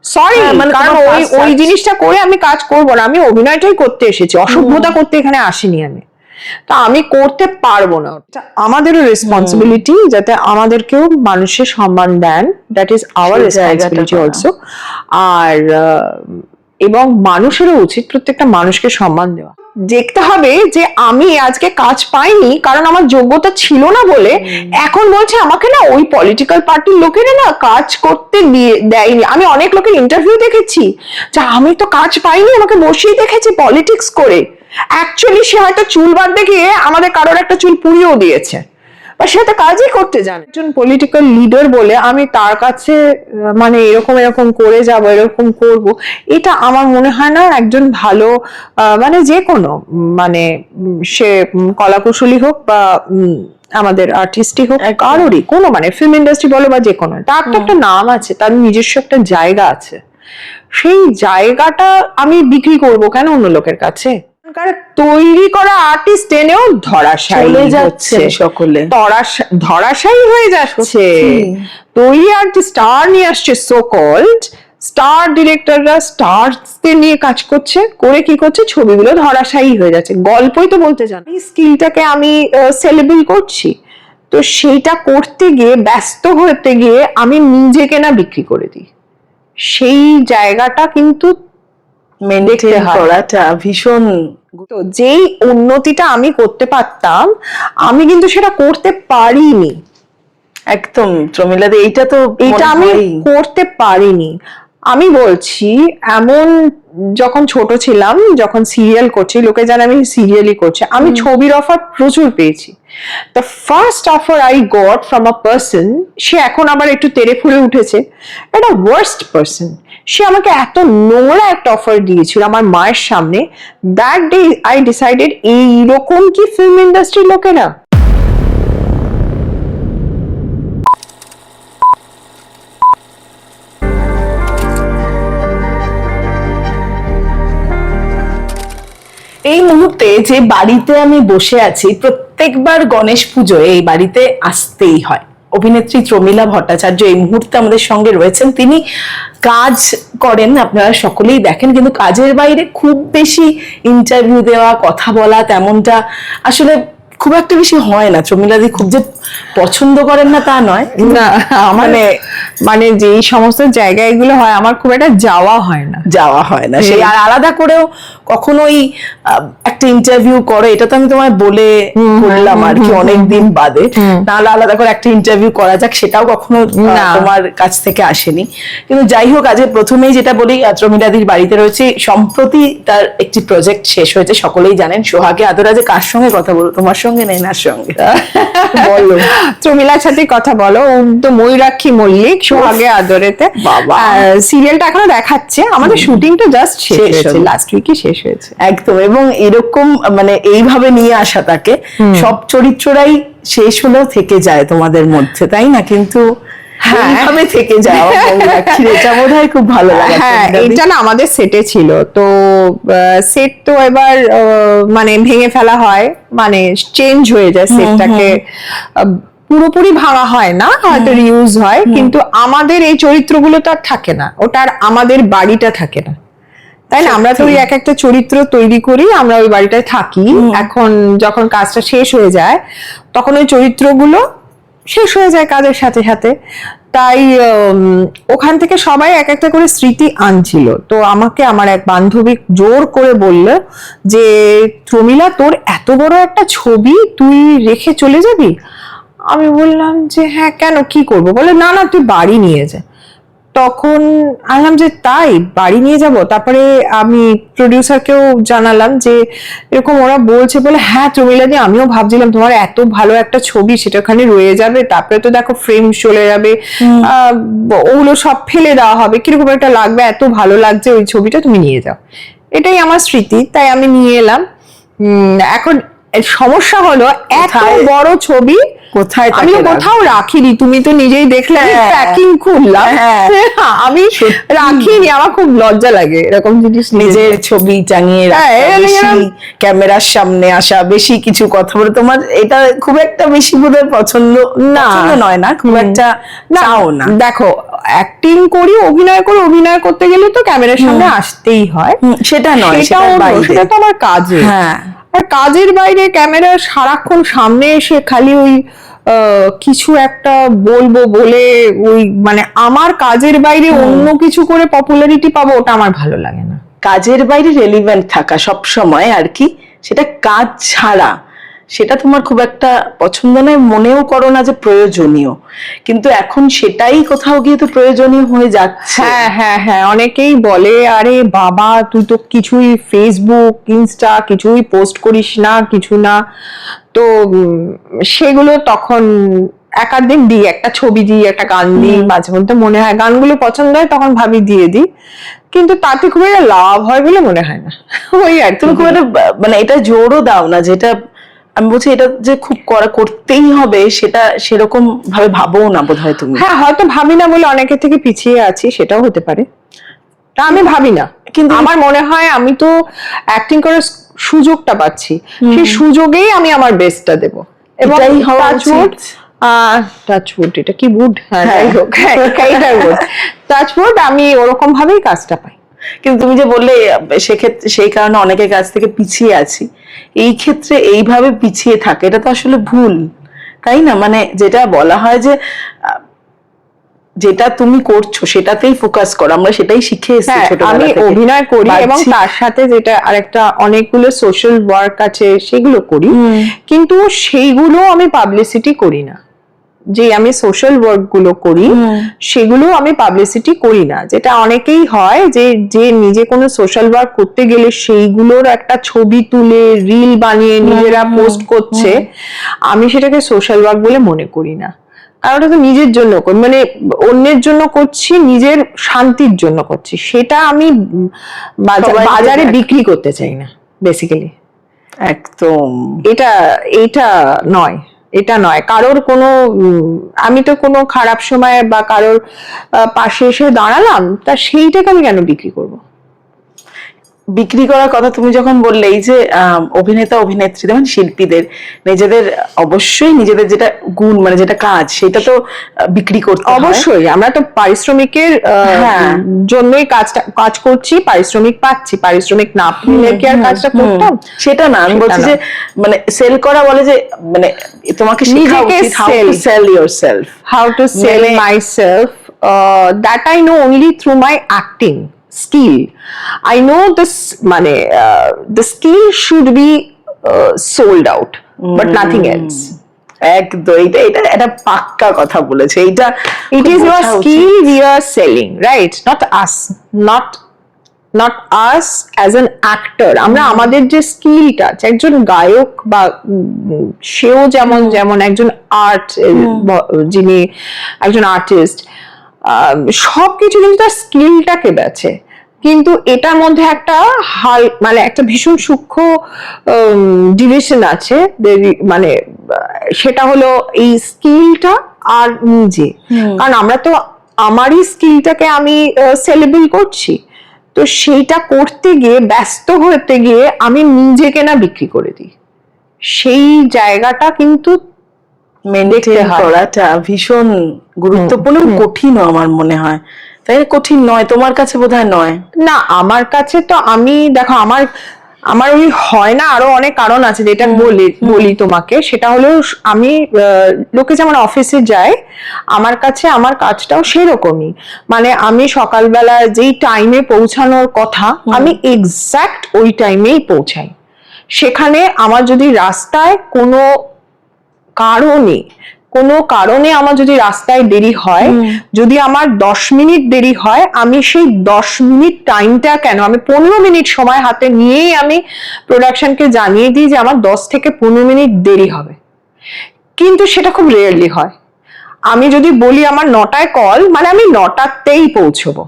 Sorry, কারণ ওই জিনিসটা করে আমি কাজ করবো না, আমি অভিনয়টাই করতে এসেছি, অসভ্যতা করতে এখানে আসিনি আমি, তা আমি করতে পারবো না। আমাদেরও রেসপন্সিবিলিটি যাতে আমাদেরকেও মানুষের সম্মান দেন, that is our responsibility also. আর এবং মানুষেরও উচিত প্রত্যেকটা মানুষকে সম্মান দেওয়া। দেখতে হবে যে আমি আজকে কাজ পাইনি কারণ আমার যোগ্যতা ছিল না বলে এখন বলছে আমাকে না ওই পলিটিক্যাল পার্টির লোকেরা না কাজ করতে দেয়নি। আমি অনেক লোকের ইন্টারভিউ দেখেছি যে আমি তো কাজ পাইনি, আমাকে বসিয়ে দেখেছি পলিটিক্স করে। অ্যাকচুয়ালি সে হয়তো চুল বাঁধতে গিয়ে আমাদের কারোর একটা চুল পুড়িয়েও দিয়েছে, বা সে তো কাজই করতে জানে। একজন পলিটিক্যাল লিডার বলে আমি তার কাছে মানে এরকম করে যাব, এরকম করব, এটা আমার মনে হয় না একজন ভালো মানে যে কোনো মানে সে কলাকুশলী হোক বা আমাদের আর্টিস্টই হোক, কারোরই কোনো মানে ফিল্ম ইন্ডাস্ট্রি বলো বা যে কোনো, তার তো একটা নাম আছে, তার নিজস্ব একটা জায়গা আছে। সেই জায়গাটা আমি বিক্রি করব কেন অন্য লোকের কাছে? তৈরি করা আর্টিস্ট এনেও ধরাশায়ী যাচ্ছে সকলে, ধরাশায়ী হয়ে যাচ্ছে। তৈরি আর্টিস্ট স্টার নিয়ে আসছে, সো কল্ড স্টার ডিরেক্টররা স্টারদের নিয়ে কাজ করছে, করে কি করছে, ছবিগুলো ধরাশায়ী হয়ে যাচ্ছে, গল্পই তো বলতে জানে। এই স্কিলটাকে আমি সেলিব্রেট করছি, তো সেইটা করতে গিয়ে ব্যস্ত হতে গিয়ে আমি নিজেকে না বিক্রি করে দিই, সেই জায়গাটা কিন্তু মেনটেন করাটা ভীষণ। তো যেই উন্নতিটা আমি করতে পারতাম আমি কিন্তু সেটা করতে পারিনি। একদম প্রমিলাদি, এইটা আমি করতে পারিনি। আমি বলছি এমন যখন ছোট ছিলাম, যখন সিরিয়াল করছি, লোকে জানে আমি সিরিয়ালই করছি, আমি ছবির অফার প্রচুর পেয়েছি। The first offer I got from a person, সে এখন আবার একটু তেড়ে ফুলে উঠেছে, একটা ওয়ার্স্ট পার্সন। সে আমাকে এত নোংরা একটা অফার দিয়েছিল আমার মায়ের সামনে। দ্যাট ডে আই ডিসাইডেড এইরকম কি ফিল্ম ইন্ডাস্ট্রির লোকেরা। এই মুহূর্তে যে বাড়িতে আমি বসে আছি, প্রত্যেকবার গণেশ পুজোয় এই বাড়িতে আসতেই হয়। অভিনেত্রী প্রমিলা ভট্টাচার্য এই মুহূর্তে আমাদের সঙ্গে রয়েছেন। তিনি কাজ করেন, আপনারা সকলেই দেখেন, কিন্তু কাজের বাইরে খুব বেশি ইন্টারভিউ দেওয়া, কথা বলা তেমনটা আসলে খুব একটা বেশি হয় না। প্রমিলাদি খুব যে পছন্দ করেন না তা নয়, না মানে যে সমস্ত জায়গায় এগুলো হয় আমার খুব একটা যাওয়া হয় না। সেই আর আলাদা করেও কখনোই একটা ইন্টারভিউ করে, এটা তো আমি তোমায় বলে করলাম আর কি অনেকদিন বাদে, নাহলে আলাদা করে একটা ইন্টারভিউ করা যাক সেটাও কখনো তোমার কাছ থেকে আসেনি। কিন্তু যাই হোক, আজকে প্রথমেই যেটা বলি, প্রমিলাদির বাড়িতে রয়েছে, সম্প্রতি তার একটি প্রজেক্ট শেষ হয়েছে, সকলেই জানেন, সোহাগে আদরাজে। কার সঙ্গে কথা বলবো, তোমার সঙ্গে নেনার সঙ্গে? বলো, প্রমিলার সাথে কথা বলো। তো ময়ূরাক্ষী মল্লিক, সোহাগে আদরেতে সিরিয়ালটা এখনো দেখাচ্ছে, আমাদের শুটিংটা জাস্ট শেষ হয়েছে, লাস্ট উইকে শেষ হয়েছে। একদম, এবং এরকম মানে এইভাবে নিয়ে আসা তাকে, সব চরিত্ররাই শেষ হলেও থেকে যায় তোমাদের মধ্যে, তাই না? কিন্তু এইভাবে থেকে যাওয়া এটা বোধহয় খুব ভালো লাগে। হ্যাঁ, এটা না আমাদের সেটে ছিল, তো সেট তো এবার মানে ভেঙে ফেলা হয়, মানে চেঞ্জ হয়ে যায় সেটটাকে, পুরোপুরি ভাঙা হয় না, হয়তো রিউজ হয়, কিন্তু আমাদের এই চরিত্রগুলো তো আর থাকে না, ওটা আর আমাদের বাড়িটা থাকে না, তাই না? আমরা তো ওই এক একটা চরিত্র তৈরি করি, আমরা ওই বাড়িটায় থাকি। এখন যখন কাজটা শেষ হয়ে যায় তখন ওই চরিত্রগুলো শেষ হয়ে যায় কাজের সাথে সাথে, তাই ওখান থেকে সবাই এক একটা করে স্মৃতি আনছিল। তো আমাকে আমার এক বান্ধবী জোর করে বলল যে প্রমিলা, তোর এত বড় একটা ছবি তুই রেখে চলে যাবি? আমি বললাম যে হ্যাঁ, কেন, কি করব? বলে না না, তুই বাড়ি নিয়ে যা। তখন আনলাম যে তাই, বাড়ি নিয়ে যাব। তারপরে আমি প্রডিউসারকেও জানালাম যে এরকম ওরা বলছে, বলে হ্যাঁ প্রমিলাদি, আমিও ভাবছিলাম তোমার এত ভালো একটা ছবি সেটা ওখানে রয়ে যাবে, তারপরে তো দেখো ফ্রেম চলে যাবে, ওগুলো সব ফেলে দেওয়া হবে, কিরকম একটা লাগবে, এত ভালো লাগছে ওই ছবিটা, তুমি নিয়ে যাও। এটাই আমার স্মৃতি, তাই আমি নিয়ে এলাম। এখন সমস্যা হলো এত বড় ছবি কোথায় আমি কোথাও রাখিনি, তুমি তো নিজেই দেখলে প্যাকিং খুললাম, আমি রাখিনি, আমার খুব লজ্জা লাগে এরকম জিনিস নিজের ছবি টাঙিয়ে ক্যামেরার সামনে আসা, বেশি কিছু কথা বলে তোমার এটা খুব একটা বেশি বোধহয় পছন্দ নয় না, খুব একটা চাও না। দেখো অ্যাক্টিং করি, অভিনয় করি, অভিনয় করতে গেলে তো ক্যামেরার সামনে আসতেই হয়, সেটা নয়, সেটা তো আমার কাজে। আর কাজের বাইরে ক্যামেরা সারাক্ষণ সামনে এসে খালি ওই কিছু একটা বলবো বলে ওই মানে আমার কাজের বাইরে অন্য কিছু করে পপুলারিটি পাবো, ওটা আমার ভালো লাগে না। কাজের বাইরে রেলিভেন্ট থাকা সব সময় আর কি, সেটা কাজ ছাড়া সেটা তোমার খুব একটা পছন্দ নয়, মনেও করো না যে প্রয়োজনীয়, কিন্তু এখন সেটাই কোথাও গিয়ে তো প্রয়োজনীয় হয়ে যাচ্ছে। হ্যাঁ হ্যাঁ হ্যাঁ, অনেকেই বলে আরে বাবা তুই তো কিছুই ফেসবুক ইনস্টা কিছুই পোস্ট করিস না, কিছু না, তো সেগুলো তখন একাধিক দিই, একটা ছবি দিই, একটা গান দিই, মাঝে মধ্যে মনে হয় গানগুলো পছন্দ হয় তখন ভাবি দিয়ে দিই, কিন্তু তাতে খুব একটা লাভ হয় বলে মনে হয় না। ওই আর তুমি খুব একটা মানে এটা জোরও দাও না, যেটা আমি বলছি এটা যে খুব করতেই হবে সেটা সেরকম ভাবে ভাবো না বোধহয় তুমি। হ্যাঁ হয়তো ভাবি না বলে অনেকের থেকে পিছিয়ে আছি, সেটাও হতে পারে, তা আমি ভাবি না, কিন্তু আমার মনে হয় আমি তো অ্যাক্টিং করার সুযোগটা পাচ্ছি, সেই সুযোগেই আমি আমার বেস্টটা দেব, এবং টাচউড এটা কি বুড, যাই হোক এইটাই বুড, টাচউড আমি ওরকম ভাবেই কাজটা পাই। কিন্তু তুমি যে বললে সেক্ষেত্রে সেই কারণে অনেকের কাছ থেকে পিছিয়ে আছি, এই ক্ষেত্রে এইভাবে পিছিয়ে থাকে এটা তো আসলে ভুল, তাই না? মানে যেটা বলা হয় যে যেটা তুমি করছো সেটাতেই ফোকাস করো, আমরা সেটাই শিখে এসেছি ছোটবেলা থেকে। আমি অভিনয় করি এবং তার সাথে যেটা আরেকটা অনেকগুলো সোশ্যাল ওয়ার্ক আছে সেগুলো করি, কিন্তু সেইগুলো আমি পাবলিসিটি করি না, যে আমি সোশ্যাল ওয়ার্ক গুলো করি সেগুলো আমি পাবলিসিটি করি না, যেটা অনেকেই হয় যে যে নিজে কোনো সোশ্যাল ওয়ার্ক করতে গেলে সেইগুলোর একটা ছবি তুলে রিল বানিয়ে নিজেরা পোস্ট করছে, আমি সেটাকে সোশ্যাল ওয়ার্ক বলে মনে করি না, কারণ ওটা তো নিজের জন্য মানে অন্যের জন্য করছি, নিজের শান্তির জন্য করছি, সেটা আমি বাজারে বিক্রি করতে চাই না বেসিক্যালি। একদম এটা নয়, এটা নয় কারোর কোনো, আমি তো কোনো খারাপ সময় বা কারোর পাশে এসে দাঁড়ালাম, তা সেইটাকে আমি কেন বিক্রি করব? বিক্রি করার কথা তুমি যখন বললে, এই যে অভিনেতা অভিনেত্রীদের মানে শিল্পীদের নিজেদের অবশ্যই নিজেদের যেটা গুণ মানে যেটা কাজ সেটা তো বিক্রি করতে হয়। অবশ্যই আমরা তো পারিশ্রমিকের জন্যই কাজ করছি, পারিশ্রমিক পাচ্ছি, পারিশ্রমিক না পেলে কি আর কাজটা করতাম? সেটা না, আমি বলছি যে মানে সেল করা বলে যে মানে তোমাকে শেখা উচিত how to sell yourself, how to sell myself, that I know only through my acting skill. I know this মানে the skill should be sold out, but nothing else. একদম এটা এটা পাক্কা কথা বলেছে, এইটা it is your skill we are selling, right? not us as an actor. আমরা আমাদের যে স্কিলটা আছে, একজন গায়ক বা সেও যেমন একজন আর্ট যিনি একজন আর্টিস্ট, সবকিছু কিন্তু তার স্কিলটাকে বেচে, কিন্তু এটার মধ্যে একটা মানে একটা ভীষণ সূক্ষ্ম ডিভিশন আছে, মানে সেটা হলো এই স্কিলটা আর নিজে, কারণ আমরা তো আমারই স্কিলটাকে আমি সেলিব্রেট করছি, তো সেইটা করতে গিয়ে ব্যস্ত হতে গিয়ে আমি নিজেকে না বিক্রি করে দিই, সেই জায়গাটা কিন্তু মেনটেন করাটা ভীষণ গুরুত্বপূর্ণ, কঠিনও আমার মনে হয়, তাই কঠিন নয়? তোমার কাছে বোধহয় নয়। না আমার কাছে তো আমি দেখো আমার ওই হয় না, আরো অনেক কারণ আছে যেটা বলি তোমাকে, সেটা হলো আমি লোকে যেমন অফিসে যায়, আমার কাছে আমার কাজটাও সেরকমই, মানে আমি সকালবেলা যেই টাইমে পৌঁছানোর কথা আমি এক্সাক্ট ওই টাইমেই পৌঁছাই, সেখানে আমার যদি রাস্তায় কোনো কারণে আমার যদি রাস্তায় দেরি হয়, যদি আমার 10 মিনিট দেরি হয়, আমি সেই 10 মিনিট টাইমটা কেন আমি 15 মিনিট সময় হাতে নিয়েই আমি প্রোডাকশনকে জানিয়ে দিই যে আমার 10 থেকে 15 মিনিট দেরি হবে, কিন্তু সেটা খুব রেয়ারলি হয়। আমি যদি বলি আমার 9টায় কল, মানে আমি 9টাতেই পৌঁছবো,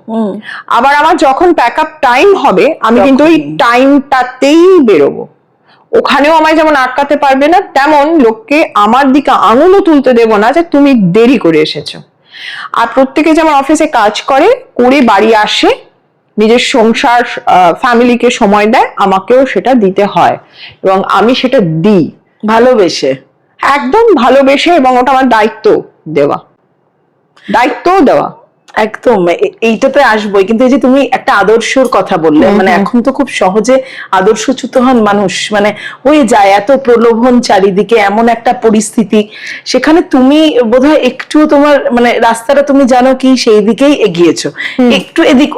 আবার আমার যখন প্যাক আপ টাইম হবে আমি কিন্তু ওই টাইমটাতেই বেরোবো, ওখানেও আমায় যেমন আটকাতে পারবে না, তেমন লোককে আমার দিকে আঙুলও তুলতে দেব না যে তুমি দেরি করে এসেছো। আর প্রত্যেকে যেমন অফিসে কাজ করে বাড়ি আসে, নিজের সংসার ফ্যামিলিকে সময় দেয়, আমাকেও সেটা দিতে হয় এবং আমি সেটা দিই ভালোবেসে, একদম ভালোবেসে, এবং ওটা আমার দায়িত্ব দেওয়া। একদম এইটাতে আসবোই, কিন্তু এই যে তুমি একটা আদর্শর কথা বললে, মানে এখন তো খুব সহজে আদর্শচ্যুত হন মানুষ, মানে হয়ে যায় এত প্রলোভন চারিদিকে, এমন একটা পরিস্থিতি, সেখানে তুমি বোধহয় একটু তোমার মানে রাস্তাটা তুমি জানো কি সেই দিকেই এগিয়েছো, একটু এদিক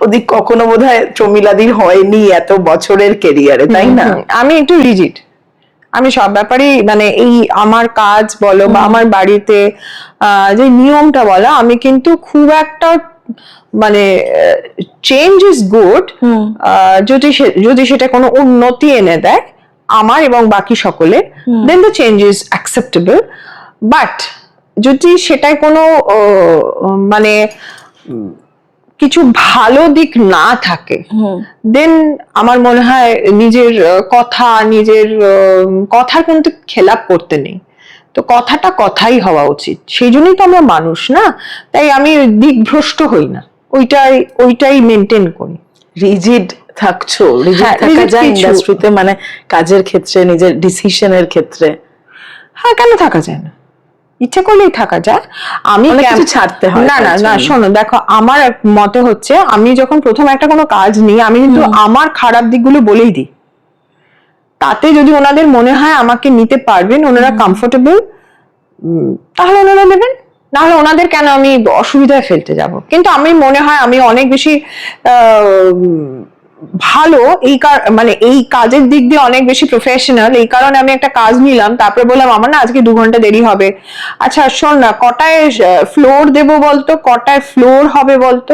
ওদিক কখনো বোধহয় চমিলাদির হয়নি এত বছরের কেরিয়ারে, তাই না? আমি একটু রিজিড, আমি সব ব্যাপারেই মানে এই আমার কাজ বলো বা আমার বাড়িতে যে নিয়মটা বলো, আমি কিন্তু খুব একটা মানে চেঞ্জ ইজ গুড যদি সেটা কোনো উন্নতি এনে দেয় আমার এবং বাকি সকলের, then the change is acceptable. But যদি সেটাই কোনো মানে কিছু ভালো দিক না থাকে, দেন আমার মনে হয় নিজের কথার কিন্তু খেলাপ করতে নেই। তো কথাটা কথাই হওয়া উচিত, সেই জন্যই তো আমরা মানুষ না, তাই আমি দিকভ্রষ্ট হই না, ওইটাই মেনটেন করি। রিজিড থাকছো, রিজিড থাকা যায় ইন্ডাস্ট্রিতে, মানে কাজের ক্ষেত্রে, নিজের ডিসিশনের ক্ষেত্রে? হ্যাঁ, কেন থাকা যায় না, ইচ্ছে করলেই থাকা যায়। আমি ছাড়তে হয় না শোনো, দেখো আমার মতে হচ্ছে, আমি যখন প্রথম একটা কোনো কাজ নিই, আমি কিন্তু আমার খারাপ দিকগুলো বলেই দিই, তাতে যদি ওনাদের মনে হয় আমাকে নিতে পারবেন, ওনারা কমফোর্টেবল, তাহলে ওনারা নেবেন, নাহলে ওনাদের কেন আমি অসুবিধায় ফেলতে যাব। কিন্তু আমি মনে হয় আমি অনেক বেশি ভালো মানে এই কাজের দিক দিয়ে অনেক বেশি প্রফেশনাল, এই কারণে আমি একটা কাজ নিলাম, তারপরে বললাম আমার না আজকে 2 ঘন্টা দেরি হবে। আচ্ছা শোন না, কটায় ফ্লোর দেবো বলতো, কটায় ফ্লোর হবে বলতো?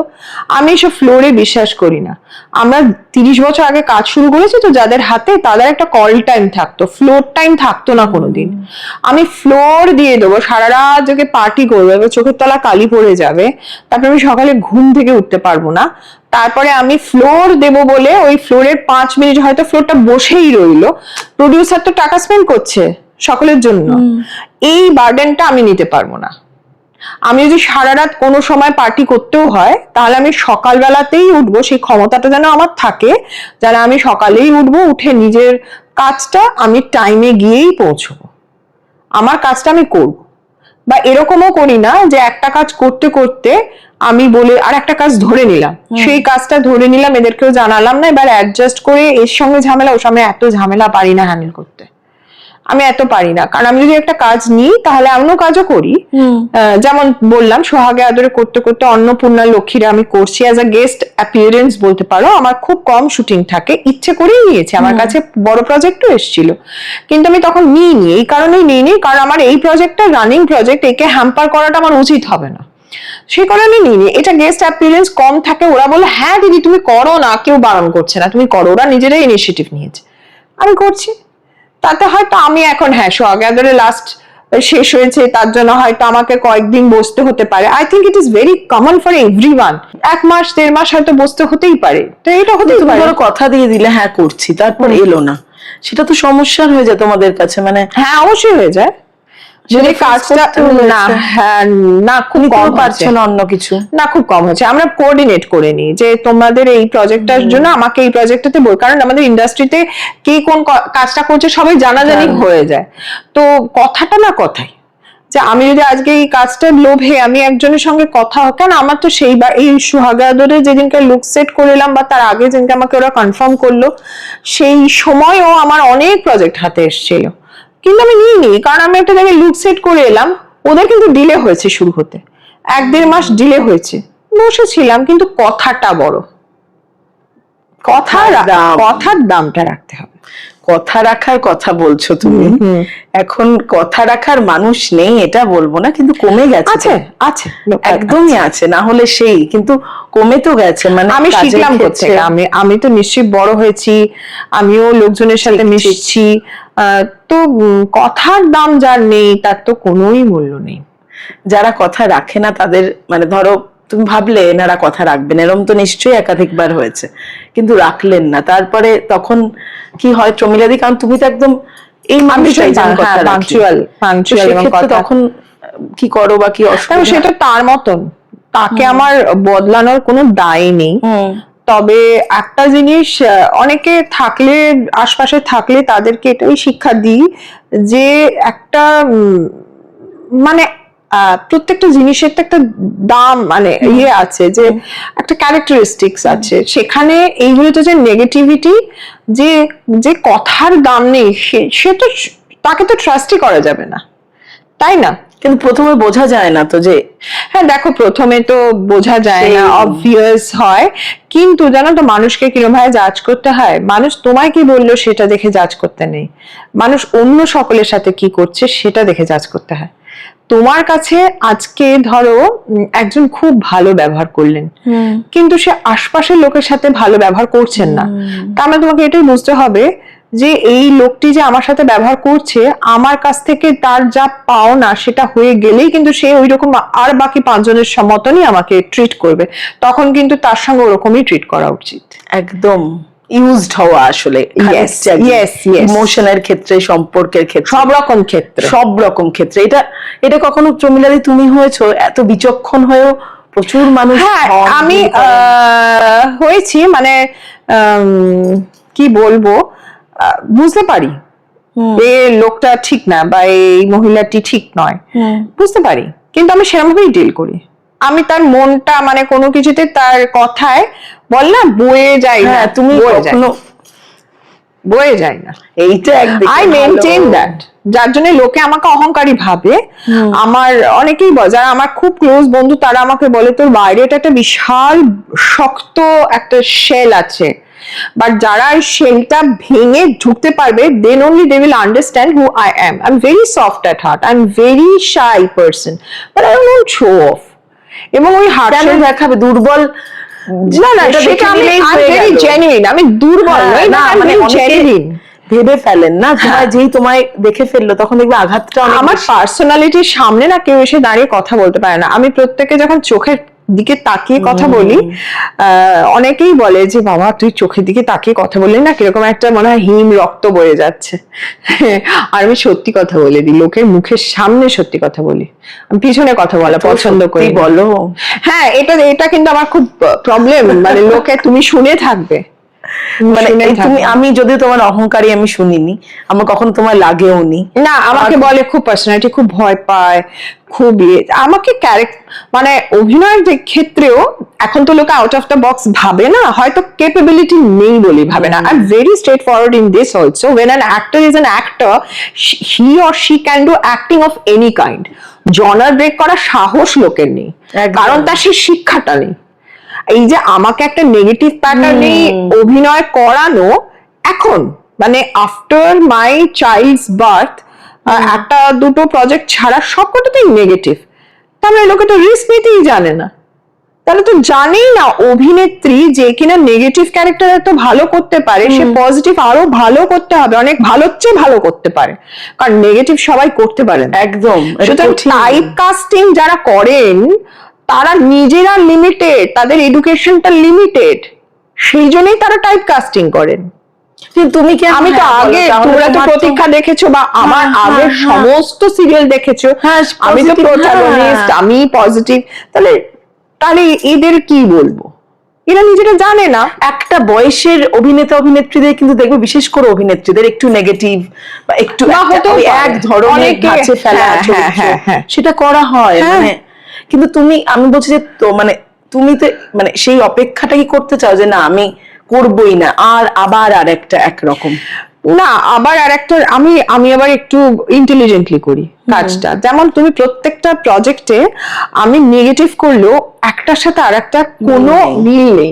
আমি সব ফ্লোরে বিশ্বাস করি না। আমরা 30 বছর আগে কাজ শুরু করেছি, তো যাদের হাতে, তাদের একটা কল টাইম থাকতো, ফ্লোর টাইম থাকতো না কোনোদিন। আমি ফ্লোর দিয়ে দেবো, সারা রাত যোগে পার্টি করবো, চোখের তলা কালি পড়ে যাবে, তারপরে আমি সকালে ঘুম থেকে উঠতে পারবো না, তারপরে আমি ফ্লোর দেব বলে ওই ফ্লোরের 5 মিনিট হয়তো ফ্লোরটা বসেই রইলো, প্রডিউসার তো টাকা স্পেন্ড করছে সকলের জন্য, এই বার্ডেনটা আমি নিতে পারবো না। আমি যদি সারা রাত কোনো সময় পার্টি করতেও হয়, তাহলে আমি সকালবেলাতেই উঠবো, সেই ক্ষমতাটা যেন আমার থাকে, যারা আমি সকালেই উঠবো, উঠে নিজের কাজটা আমি টাইমে গিয়েই পৌঁছবো, আমার কাজটা আমি করব। বা এরকমও করি না যে একটা কাজ করতে করতে আমি বলে আর একটা কাজ ধরে নিলাম, সেই কাজটা ধরে নিলাম, এদেরকেও জানালাম না, এবার অ্যাডজাস্ট করে এর সঙ্গে ঝামেলা, ওর সঙ্গে এত ঝামেলা পারি না হ্যান্ডেল করতে, আমি এত পারি না। কারণ আমি যদি একটা কাজ নিই, তাহলে অন্য কাজও করি। যেমন বললাম, সোহাগে আদরে করতে করতে অন্নপূর্ণা লক্ষ্মীরা আমি করছি অ্যাজ আ গেস্ট অ্যাপিয়ারেন্স বলতে পারো। আমার খুব কম শুটিং থাকে, ইচ্ছে করেই নিয়েছি, আমার কাছে বড় প্রজেক্টও এসেছিল, কিন্তু আমি তখন নিইনি, এই কারণেই নিইনি কারণ আমার এই প্রজেক্টটা রানিং প্রজেক্ট, একে হ্যাম্পার করাটা আমার উচিত হবে না, সেই কারণে নিইনি। এটা গেস্ট অ্যাপিয়ারেন্স কম থাকে, ওরা বলে হ্যাঁ দিদি তুমি করো না, কেউ বারণ করছে না, তুমি করো, ওরা নিজেরাই ইনিশিয়েটিভ নিয়েছে, আমি করছি। তাতে হয়তো আমি এখন সোহাগে আদরে লাস্ট শেষ হয়েছে, তার জন্য হয়তো আমাকে কয়েকদিন বসতে হতে পারে। I think it is very common for everyone, 1 মাস 1.5 মাস হয়তো বসতে হতেই পারে। তো এটা হতেই পারে, কথা দিয়ে দিলে হ্যাঁ করছি, তারপর এলো না, সেটা তো সমস্যার হয়ে যায় তোমাদের কাছে। মানে হ্যাঁ, অবশ্যই হয়ে যায়, যদি কাজটা না খুব কম পারছে না, অন্য কিছু না খুব কম হচ্ছে, আমরা কোঅর্ডিনেট করে নিই যে তোমাদের এই প্রজেক্টটার জন্য আমাকে এই প্রজেক্টটাতে বল, কারণ আমাদের ইন্ডাস্ট্রিতে কে কোন কাজটা করছে সবাই জানাজানি হয়ে যায়। তো কথাটা না কথাই, যে আমি যদি আজকে এই কাজটার লোভে আমি একজনের সঙ্গে কথা কেন, আমার তো সেইবার এই সোহাগে আদরে যেদিনকে লুক সেট করে এলাম, বা তার আগে যেদিনকে আমাকে ওরা কনফার্ম করলো, সেই সময়ও আমার অনেক প্রজেক্ট হাতে এসেছিল, কিন্তু আমি নিইনি, কারণ আমি একটা জায়গায় লুক সেট করে এলাম, ওদের কিন্তু ডিলে হয়েছে শুরু হতে, 1-1.5 মাস ডিলে হয়েছে, বসেছিলাম, কিন্তু কথাটা বড়, কথার দামটা রাখতে হবে। কথা রাখার কথা বলছো তুমি, এখন কথা রাখার মানুষ নেই এটা বলবো না, কিন্তু কমে গেছে, আছে একদমই আছে, না হলে সেই কিন্তু কমে তো গেছে। মানে আমি শিখলাম করতে, আমি তো নিশ্চয়ই বড় হয়েছি, আমিও লোকজনের সাথে মিশছি, তো কথার দাম যার নেই তার তো কোনোই মূল্য নেই। যারা কথা রাখে না তাদের, মানে ধরো তুমি ভাবলে এনারা কথা রাখবেন, এরকম তো নিশ্চয়ই একাধিকবার হয়েছে, কিন্তু রাখলেন না। তারপরে তখন কি হয় প্রমিলাদি, কারণ তুমি তো একদম এই মানুষটাই যার কথা রাখি, পাঞ্চুয়াল এবং কথা, তখন কি করো বা কি অসুবিধা? সেটা তার মতন, তাকে আমার বদলানোর কোনো দায় নেই। তবে একটা জিনিস, অনেকে থাকলে, আশপাশে থাকলে তাদেরকে এটাই শিক্ষা দিই যে একটা মানে প্রত্যেকটা জিনিসের তো একটা দাম, মানে ইয়ে আছে, যে একটা ক্যারেক্টারিস্টিক্স আছে, সেখানে এইগুলো তো যে নেগেটিভিটি, যে যে কথার দাম নেই, সে তো, তাকে তো ট্রাস্টই করা যাবে না, তাই না? কিন্তু প্রথমে বোঝা যায় না তো যে, হ্যাঁ দেখো প্রথমে তো বোঝা যায় না, অবভিয়াস হয়, কিন্তু জানো তো মানুষকে কিরকম ভাবে জাজ করতে হয়, মানুষ তোমায় কি বললো সেটা দেখে জাজ করতে নেই, মানুষ অন্য সকলের সাথে কি করছে সেটা দেখে জাজ করতে হয়। তোমার কাছে আজকে ধরো একজন খুব ভালো ব্যবহার করলেন, কিন্তু সে আশপাশের লোকের সাথে ভালো ব্যবহার করছেন না, তার মানে তোমাকে এটাই বুঝতে হবে যে এই লোকটি যে আমার সাথে ব্যবহার করছে, আমার কাছ থেকে তার যা পাওনা সেটা হয়ে গেলেই কিন্তু সে ওই রকম আর বাকি 5 জনের মতনই আমাকে ট্রিট করবে, তখন কিন্তু তার সঙ্গে ওরকমই ট্রিট করা উচিত। একদম ইউজড হওয়া আসলে, ইমোশনের ক্ষেত্রে, সম্পর্কের ক্ষেত্রে, সব রকম ক্ষেত্রে। এটা কখনো প্রমিলাদি তুমি হয়েছো এত বিচক্ষণ হয়েও প্রচুর মানুষ? আমি হয়েছি, মানে কি বলবো, বুঝতে পারি এই লোকটা ঠিক না বা এই মহিলাটি ঠিক নয়, বুঝতে পারি, কিন্তু আমি সেরকম ভাবেই ডিল করি। আমি তার মনটা, মানে কোনো কিছুতে তার কথায় বল না বয়ে যাই না, তুমি কখনো বয়ে যায় না, এইটা একদিকে আই মেইনটেইন দ্যাট, যার জন্য লোকে আমাকে অহংকারী ভাবে। আমার অনেকেই বলে, যারা আমার খুব ক্লোজ বন্ধু, তারা আমাকে বলে তোর বাইরে একটা বিশাল শক্ত একটা শেল আছে, বাট যারা এই শেলটা ভেঙে ঢুকতে পারবে, then only they will understand who I am. I'm very soft at heart, I'm very shy person, but I don't show off. এবং ওই হার্টে দেখাবে দুর্বল না, সেটা আমি ভেরি জেনুইন, আমি দুর্বল নই, না আমি জেনুইন ভেবে ফেলেন না, যেই তোমায় দেখে ফেললো তখন দেখবে আঘাতটা। আমার পার্সোনালিটির সামনে না কেউ এসে দাঁড়িয়ে কথা বলতে পারে না, আমি প্রত্যেকে যখন চোখের দিকে তাকিয়ে কথা বলি, অনেকেই বলে যে বাবা তুই চোখের দিকে তাকিয়ে কথা বললি না, কিরকম একটা মনে হয় হিম রক্ত বয়ে যাচ্ছে। আর আমি সত্যি কথা বলে দিই, লোকের মুখের সামনে সত্যি কথা বলি, আমি পিছনে কথা বলা পছন্দ করি। বলো, হ্যাঁ এটা কিন্তু আমার খুব প্রবলেম, মানে লোকে তুমি শুনে থাকবে, মানে তুমি, আমি যদিও তোমার অহংকারী আমি শুনিনি, আমার কখনো তোমার লাগেও নি না, আমাকে বলে খুব পার্সোনালিটি খুব ভয় পায়, খুব আমাকে মানে অভিনয়ের ক্ষেত্রেও এখন তো লোকে আউট অফ দ্য বক্স ভাবে না, হয়তো ক্যাপাবিলিটি নেই বলে ভাবে না। I am very straight forward in this also, when an actor is an actor, he or she can do acting of any kind, জনার ব্রেক করার সাহস লোকের নেই, কারণ তার সেই শিক্ষাটা নেই। এই যে আমাকে একটা নেগেটিভ প্যাটার্নে অভিনয় করানো, এখন মানে আফটার মাই চাইল্ডস বার্থ, একটা দুটো প্রজেক্ট ছাড়া সবকটাতেই নেগেটিভ, তাহলে লোকে তো রিস্ক নিতেই জানে না, তাহলে তো জানেই না অভিনেত্রী যে কিনা নেগেটিভ ক্যারেক্টার এত ভালো করতে পারে, সে পজিটিভ আরো ভালো করতে হবে, অনেক ভালোর চেয়ে ভালো করতে পারে, কারণ নেগেটিভ সবাই করতে পারেন একদম। টাইপ কাস্টিং যারা করেন তারা নিজেরা লিমিটেড, তাদের এডুকেশনটা লিমিটেড, সেই জন্যই তারা টাইপ কাস্টিং করেন। তুমি কি, আমি তো আগে, তোমরা তো প্রতীক্ষা দেখেছো বা আমার আগের সমস্ত সিরিয়াল দেখেছো, আমি তো প্রোটাগনিস্ট, আমি পজিটিভ, তাহলে এদের কি বলবো, এরা নিজেরা জানে না। একটা বয়সের অভিনেতা অভিনেত্রীদের কিন্তু দেখবে, বিশেষ করে অভিনেত্রীদের একটু নেগেটিভ বা একটু এক ধরনের কাছে ফেলা সেটা করা হয়, মানে কিন্তু তুমি, আমি বলছি যে তো মানে তুমি তো মানে সেই অপেক্ষাটা কি করতে চাও যে না আমি করবই না, আবার আর একটা একরকম না, আবার আর একটা আমি আবার একটু ইন্টেলিজেন্টলি করি কাজটা। যেমন তুমি প্রত্যেকটা প্রজেক্টে আমি নেগেটিভ করলেও একটার সাথে আর একটা কোনো মিল নেই,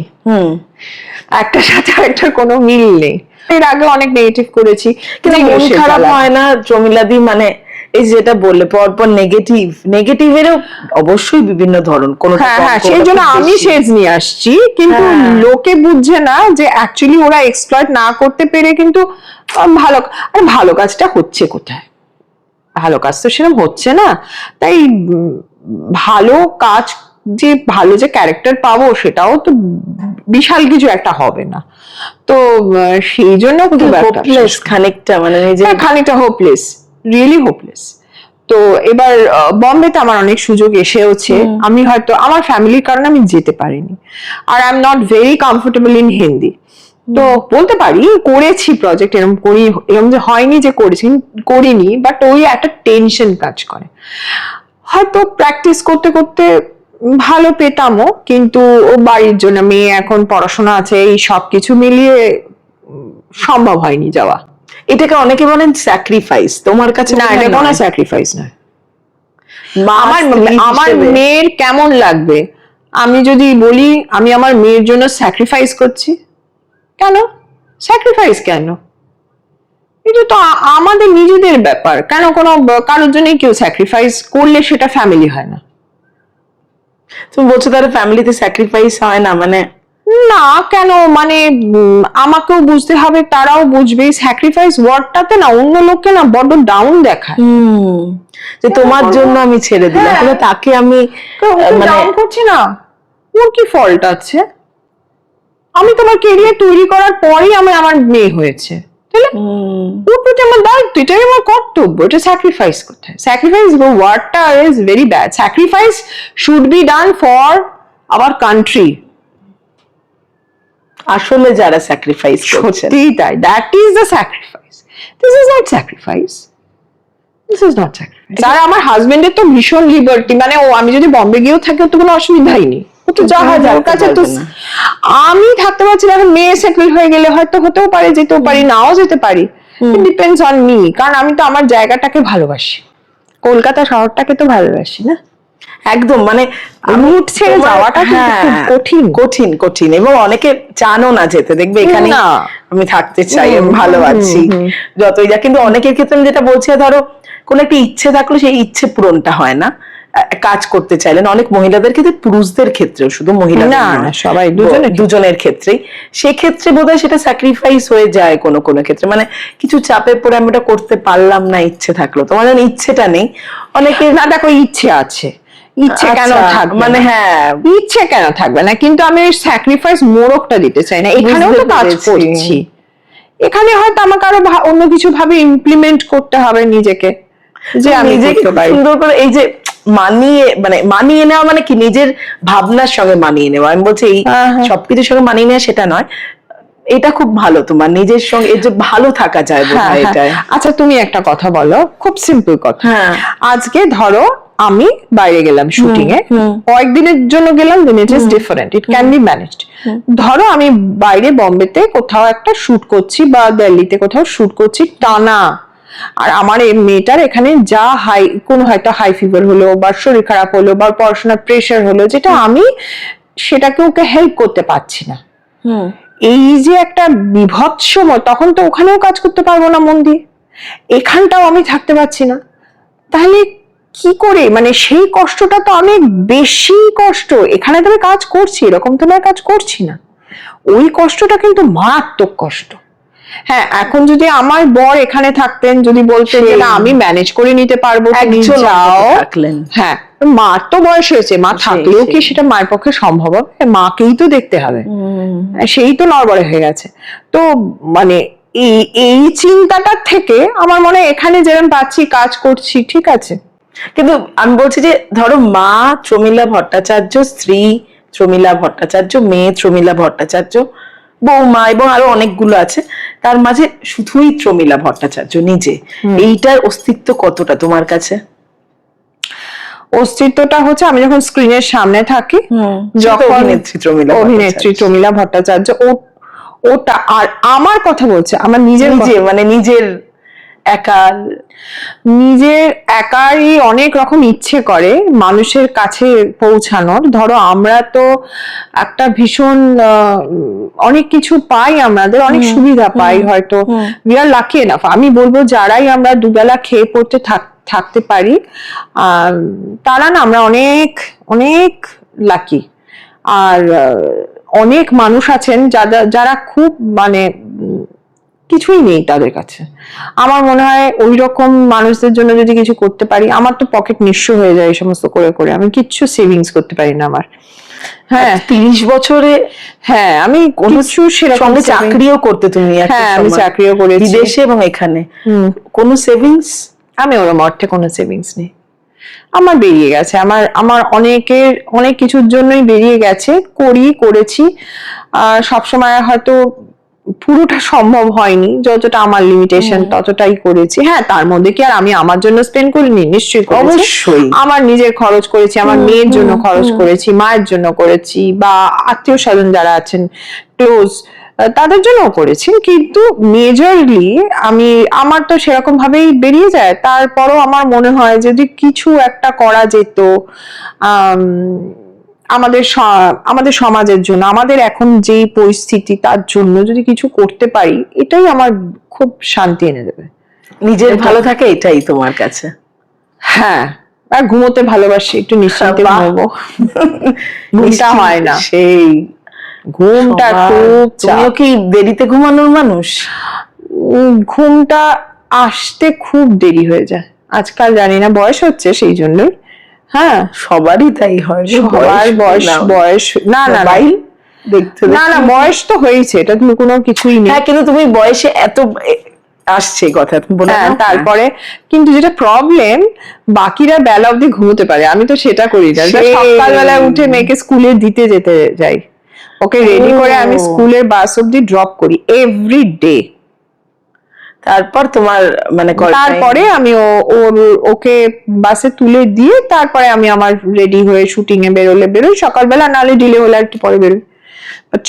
একটার সাথে আরেকটার কোনো মিল নেই। এর আগে অনেক নেগেটিভ করেছি, কিন্তু মন খারাপ হয় না প্রমিলাদি? মানে এই যেটা বললে পরপর নেগেটিভেরও অবশ্যই বিভিন্ন ধরন, সেই জন্য আমি শেজ নিয়ে আসছি, কিন্তু লোকে বুঝছে না যে অ্যাকচুয়ালি ওরা এক্সপ্লয়েট না করতে পেরে কিন্তু ভালো কাজটা হচ্ছে কোথায়, ভালো কাজ তো সেরকম হচ্ছে না। তাই ভালো কাজ যে ভালো যে ক্যারেক্টার পাবো সেটাও তো বিশাল কিছু একটা হবে না। তো সেই জন্য হোপলেস খানিকটা, মানে খানিকটা হোপলেস, রিয়েলি হোপলেস। তো এবার বম্বেতে আমার অনেক সুযোগ এসেওছে, আমি হয়তো আমার ফ্যামিলির কারণে আমি যেতে পারিনি, আর I am not very comfortable in Hindi. তো বলতে পারি করেছি প্রজেক্ট, এরকম করি, এরকম যে হয়নি যে করেছি, করিনি, বাট ওই একটা টেনশন কাজ করে। হয়তো প্র্যাকটিস করতে করতে ভালো পেতামও, কিন্তু ও বাড়ির জন্য, মেয়ে এখন পড়াশোনা আছে, এই সবকিছু মিলিয়ে সম্ভব হয়নি যাওয়া। এটাকে অনেকে বলেন স্যাক্রিফাইস, তোমার কাছে না, এটা কোনো স্যাক্রিফাইস নয়। আমার মেয়ের কেমন লাগবে আমি যদি বলি আমি আমার মেয়ের জন্য স্যাক্রিফাইস করছি? কেন স্যাক্রিফাইস? কেন? এটা তো আমাদের নিজেদের ব্যাপার। কেন কোনো কারোর জন্য কেউ স্যাক্রিফাইস করলে সেটা ফ্যামিলি হয় না? তুমি বলছো তাহলে ফ্যামিলিতে স্যাক্রিফাইস হয় না? মানে না, কেন? মানে আমাকেও বুঝতে হবে, তারাও বুঝবে। স্যাক্রিফাইস ওয়ার্ডটাতে না অন্য লোককে না বড্ড ডাউন দেখায়, যে তোমার জন্য আমি ছেড়ে দিলাম, তাহলে তাকে আমি ডাউন করছি না। ওর কি ফল্ট আছে? আমি তোমার কেরিয়ার তৈরি করার পরেই আমার মেয়ে হয়েছে, তাহলে ওর প্রতি আমার দায়িত্ব, এটাই আমার কর্তব্য। এটা স্যাক্রিফাইস কোথায়? স্যাক্রিফাইস ওয়ার্ডটা is very bad. Sacrifice should be done for our country. আসলে যারা স্যাক্রিফাইস করছে, সত্যিই তাই, that is the sacrifice. This is not sacrifice, this is not sacrifice. আর আমার হাজবেন্ডের তো ভীষণ লিবার্টি, মানে ও আমি যদি বম্বে গিয়েও থাকি তো কোনো অসুবিধাই নেই, ও তো ওর কাছে তো আমি থাকতে পারছি না। এখন মেয়ে সেটেল হয়ে গেলে হয়তো হতেও পারে, যেতেও পারি, নাও যেতে পারি, ডিপেন্ডস অন মি। কারণ আমি তো আমার জায়গাটাকে ভালোবাসি, কলকাতা শহরটাকে তো ভালোবাসি না। একদম, মানে রুট ছেড়ে যাওয়াটা খুব কঠিন কঠিন কঠিন, এবং অনেকে চানও না যেতে। দেখবে এখানে আমি থাকতে চাই, আমি ভালো আছি, যতই যা। কিন্তু অনেকের ক্ষেত্রে আমি যেটা বলছি, ধরো কোন একটা ইচ্ছে থাকলো, সেই ইচ্ছে পূরণটা হয় না, কাজ করতে চাইলেন। অনেক মহিলাদের ক্ষেত্রে, পুরুষদের ক্ষেত্রেও, শুধু মহিলা না, সবাই দুজনের ক্ষেত্রেই সেক্ষেত্রে বোধহয় সেটা স্যাক্রিফাইস হয়ে যায় কোনো কোনো ক্ষেত্রে। মানে কিছু চাপে পড়ে আমি ওটা করতে পারলাম না, ইচ্ছে থাকলো। তোমার যেন ইচ্ছেটা নেই। অনেকে না, দেখো ইচ্ছে আছে, ইচ্ছে কেন থাকবে? মানে হ্যাঁ, ইচ্ছে কেন থাকবে না, কিন্তু আমি ওই স্যাক্রিফাইস মোড়কটা দিতে চাই না। এখানেও তো কাজ করছি, এখানে হয়তো আমাকে আরো অন্য কিছু ভাবে ইমপ্লিমেন্ট করতে হবে নিজেকে, যে আমি নিজেকে সুন্দর করে এই যে মানিয়ে নেওয়া, মানে কি নিজের ভাবনার সঙ্গে মানিয়ে নেওয়া। আমি বলছি এই সবকিছুর সঙ্গে মানিয়ে নেওয়া সেটা নয়, এটা খুব ভালো তোমার নিজের সঙ্গে, এই যে ভালো থাকা যায় বোধহয় এটাই। আচ্ছা, তুমি একটা কথা বলো, খুব সিম্পল কথা। আজকে ধরো আমি বাইরে গেলাম শুটিং এ, কয়েকদিনের জন্য গেলাম, then it is different, it can be managed. ধরো আমি বাইরে বম্বেতে কোথাও একটা শুট করছি, বা দিল্লিতে কোথাও শুট করছি টানা, আর আমার এই মেয়েটার এখানে যা হয়তো হাই ফিভার হলো, বা শরীর খারাপ হলো, বা পড়াশোনার প্রেশার হলো, যেটা আমি সেটাকে ওকে হেল্প করতে পারছি না, এই যে একটা বিভৎস, তখন তো ওখানেও কাজ করতে পারবো না মন দিয়ে, এখানটাও আমি থাকতে পারছি না। তাহলে কি করে, মানে সেই কষ্টটা তো অনেক বেশি কষ্ট। এখানে তো আমি কাজ করছি, এরকম তো আমি কাজ করছি না, ওই কষ্টটা কিন্তু মারাত্মক কষ্ট। হ্যাঁ, এখন যদি আমার বর এখানে থাকতেন, যদি বলতেন যে না আমি ম্যানেজ করে নিতে পারবো, তুমি যাও, হ্যাঁ, মার তো বয়স হয়েছে, মা থাকলেও কি সেটা মায়ের পক্ষে সম্ভব হবে? মাকেই তো দেখতে হবে, সেই তো নড়বড়ে হয়ে গেছে। তো মানে এই চিন্তাটার থেকে আমার মনে হয় এখানে যেরকম পাচ্ছি, কাজ করছি, ঠিক আছে। কিন্তু আমি বলছি যে ধরো মা চমিলা ভট্টাচার্য, স্ত্রী চমিলা ভট্টাচার্য, মেয়ে চমিলা ভট্টাচার্য, বৌমা এবং আরো অনেকগুলো আছে, তার মাঝে শুধুই চমিলা ভট্টাচার্য নিজে, এইটার অস্তিত্ব কতটা তোমার কাছে? অস্তিত্বটা হচ্ছে আমি যখন স্ক্রিনের সামনে থাকি, যখন অভিনেত্রী চমিলা ভট্টাচার্য, ওটা। আর আমার কথা বলছে আমার নিজের, মানে নিজের একারই অনেক রকম ইচ্ছে করে মানুষের কাছে পৌঁছানোর। ধরো আমরা তো একটা ভীষণ অনেক কিছু পাই, আমাদের অনেক সুবিধা পাই, হয়তো উই আর লাকি এনাফ। আমি বলবো যারাই আমরা দুবেলা খেয়ে পড়তে থাকতে পারি, তারা না, আমরা অনেক অনেক লাকি। আর অনেক মানুষ আছেন যারা খুব মানে কিছুই নেই তাদের কাছে। আমার মনে হয় ওই রকম মানুষদের জন্য যদি কিছু করতে পারি, আমার তো পকেট নিঃস্ব হয়ে যায় এই সমস্ত করে করে, আমি কিচ্ছু সেভিংস করতে পারি না আমার। হ্যাঁ 30 বছরে হ্যাঁ আমি কিছু সেরকম সঙ্গে চাকরিও করতে তুমি একটা হ্যাঁ আমি সময়। চাকরিও করেছি বিদেশে এবং এখানে কোনো সেভিংস? আমি ওরম অর্থে কোনো সেভিংস নেই আমার, বেরিয়ে গেছে আমার, আমার অনেক কিছুর জন্যই বেরিয়ে গেছে, করেছি। সবসময় হয়তো পুরোটা সম্ভব হয়নি, যতটা আমার লিমিটেশন ততটাই করেছি। হ্যাঁ তার মধ্যে কি আর আমি আমার জন্য স্পেন্ড করিনি, নিশ্চয়ই করেছি। অবশ্যই আমার নিজের খরচ করেছি, আমার মেয়ের জন্য খরচ করেছি, মায়ের জন্য করেছি, বা আত্মীয় স্বজন যারা আছেন ক্লোজ তাদের জন্যও করেছি, কিন্তু মেজরলি আমার তো সেরকম ভাবেই বেরিয়ে যায়। তারপরও আমার মনে হয় যদি কিছু একটা করা যেত আমাদের সমাজের জন্য, আমাদের এখন যে পরিস্থিতি তার জন্য যদি কিছু করতে পারি, এটাই আমার খুব শান্তি এনে দেবে। নিজের ভালো থাকে এটাই তোমার কাছে? হ্যাঁ, আর ঘুমোতে ভালোবাসি, একটু নিশ্চিন্তে ঘুমোবো। ঘুমটা হয় না, সেই ঘুমটা খুব তুমিও কি দেরিতে ঘুমানোর মানুষ? ঘুমটা আসতে খুব দেরি হয়ে যায় আজকাল, জানি না বয়স হচ্ছে সেই জন্যই। হ্যাঁ সবারই তাই হয়, সবার বয়স না না দেখতে না না বয়স তো হয়েছে, এটা তুমি কোনো কিছুই নেই। হ্যাঁ কিন্তু তুমি বয়সে এত আসছে কথা তুমি বলে হ্যাঁ তারপরে কিন্তু যেটা প্রবলেম, বাকিরা বেলা অবধি ঘুমোতে পারে, আমি তো সেটা করি না। সকালবেলা উঠে মেয়েকে স্কুলে দিতে যেতে যাই, ওকে রেডি করে আমি স্কুলের বাস অবধি ড্রপ করি এভরিডে। তারপর তোমার মানে তারপরে আমি ওকে বাসে তুলে দিয়ে তারপরে আমি আমার রেডি হয়ে শুটিং এ বেরোই সকালবেলা, নালে ডিলে হলে আর কি পরে বেরোই,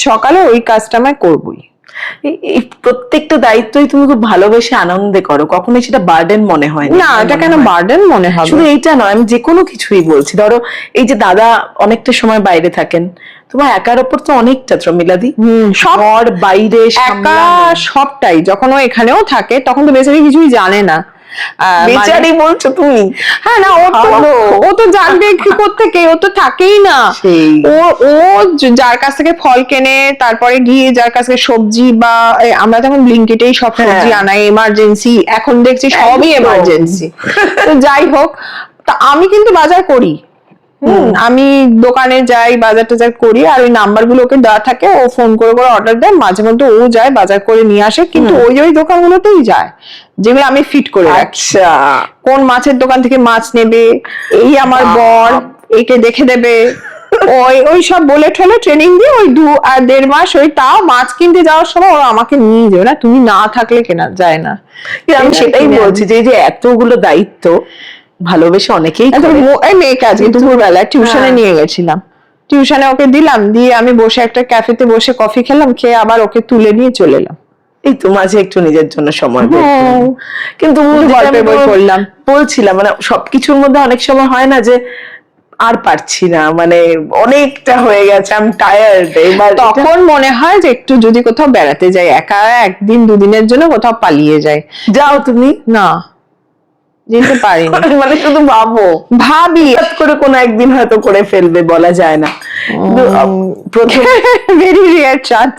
সকালে ওই কাজটা আমি করবোই। এই প্রত্যেকটা দায়িত্বই তুমি খুব ভালোবেসে আনন্দে করো, কখনোই সেটা বার্ডেন মনে হয় না? এটা কেন বার্ডেন মনে হবে? শুধু এইটা নয়, আমি যে কোনো কিছুই বলছি। ধরো এই যে দাদা অনেকটা সময় বাইরে থাকেন, তোমার একার ওপর তো অনেকটা প্রমিলাদি, ঘর বাইরে একা সবটাই। যখন ও এখানেও থাকে তখন তো বেচারি কিছুই জানে না। বেচারি বলছো তুমি? হ্যাঁ না, ও তো জানবে কি কোত্থেকে, ও তো থাকেই না। ও যার কাছ থেকে ফল কেনে, তারপরে গিয়ে যার কাছ থেকে সবজি, বা আমরা তখন ব্লিঙ্কিটেই সব সবজি আনাই, এমার্জেন্সি এখন দেখছি সবই এমার্জেন্সি। তো যাই হোক, তা আমি কিন্তু বাজার করি, আমি দোকানে যাই, বাজার টাজার করি, আর ওই নাম্বার গুলো ওকে দেওয়া থাকে, ও ফোন করে করে অর্ডার দেয়, মাঝে মধ্যে ও যায় বাজার করে নিয়ে আসে, কিন্তু ওই দোকানগুলোতেই যায় যেগুলো আমি ফিট করে রাখি। কোন মাছের দোকান থেকে মাছ নেবে, এই আমার বর একে দেখে দেবে, ওই সব বলে ঠলে ট্রেনিং দিয়ে ওই 2.5 মাস ওই তাও মাছ কিনতে যাওয়ার সময় ও আমাকে নিয়ে যাবে না, তুমি না থাকলে কেনা যায় না। আমি সেটাই বলছি যে এতগুলো দায়িত্ব ভালোবেসে অনেকেই মেয়েকে আজকে দুপুরবেলা টিউশনে নিয়ে গেছিলাম, টিউশনে ওকে দিলাম, দিয়ে আমি বসে একটা ক্যাফেতে বসে কফি খেলাম, খেয়ে আবার ওকে তুলে নিয়ে চলে এলাম। এই তো মাঝে একটু নিজের জন্য সময় কিন্তু গল্পের বই পড়লাম, বলছিলাম মানে সবকিছুর মধ্যে অনেক সময় হয় না যে আর পারছি না, মানে অনেকটা হয়ে গেছে, আমি টায়ার্ড। এবার তখন মনে হয় যে একটু যদি কোথাও বেড়াতে যাই, একা একদিন দুদিনের জন্য কোথাও পালিয়ে যাই। যাও তুমি? না, যেতে পারি না। মানে শুধু ভাবি করে কোনো একদিন হয়তো করে ফেলবে, বলা যায় না। Very rare chance.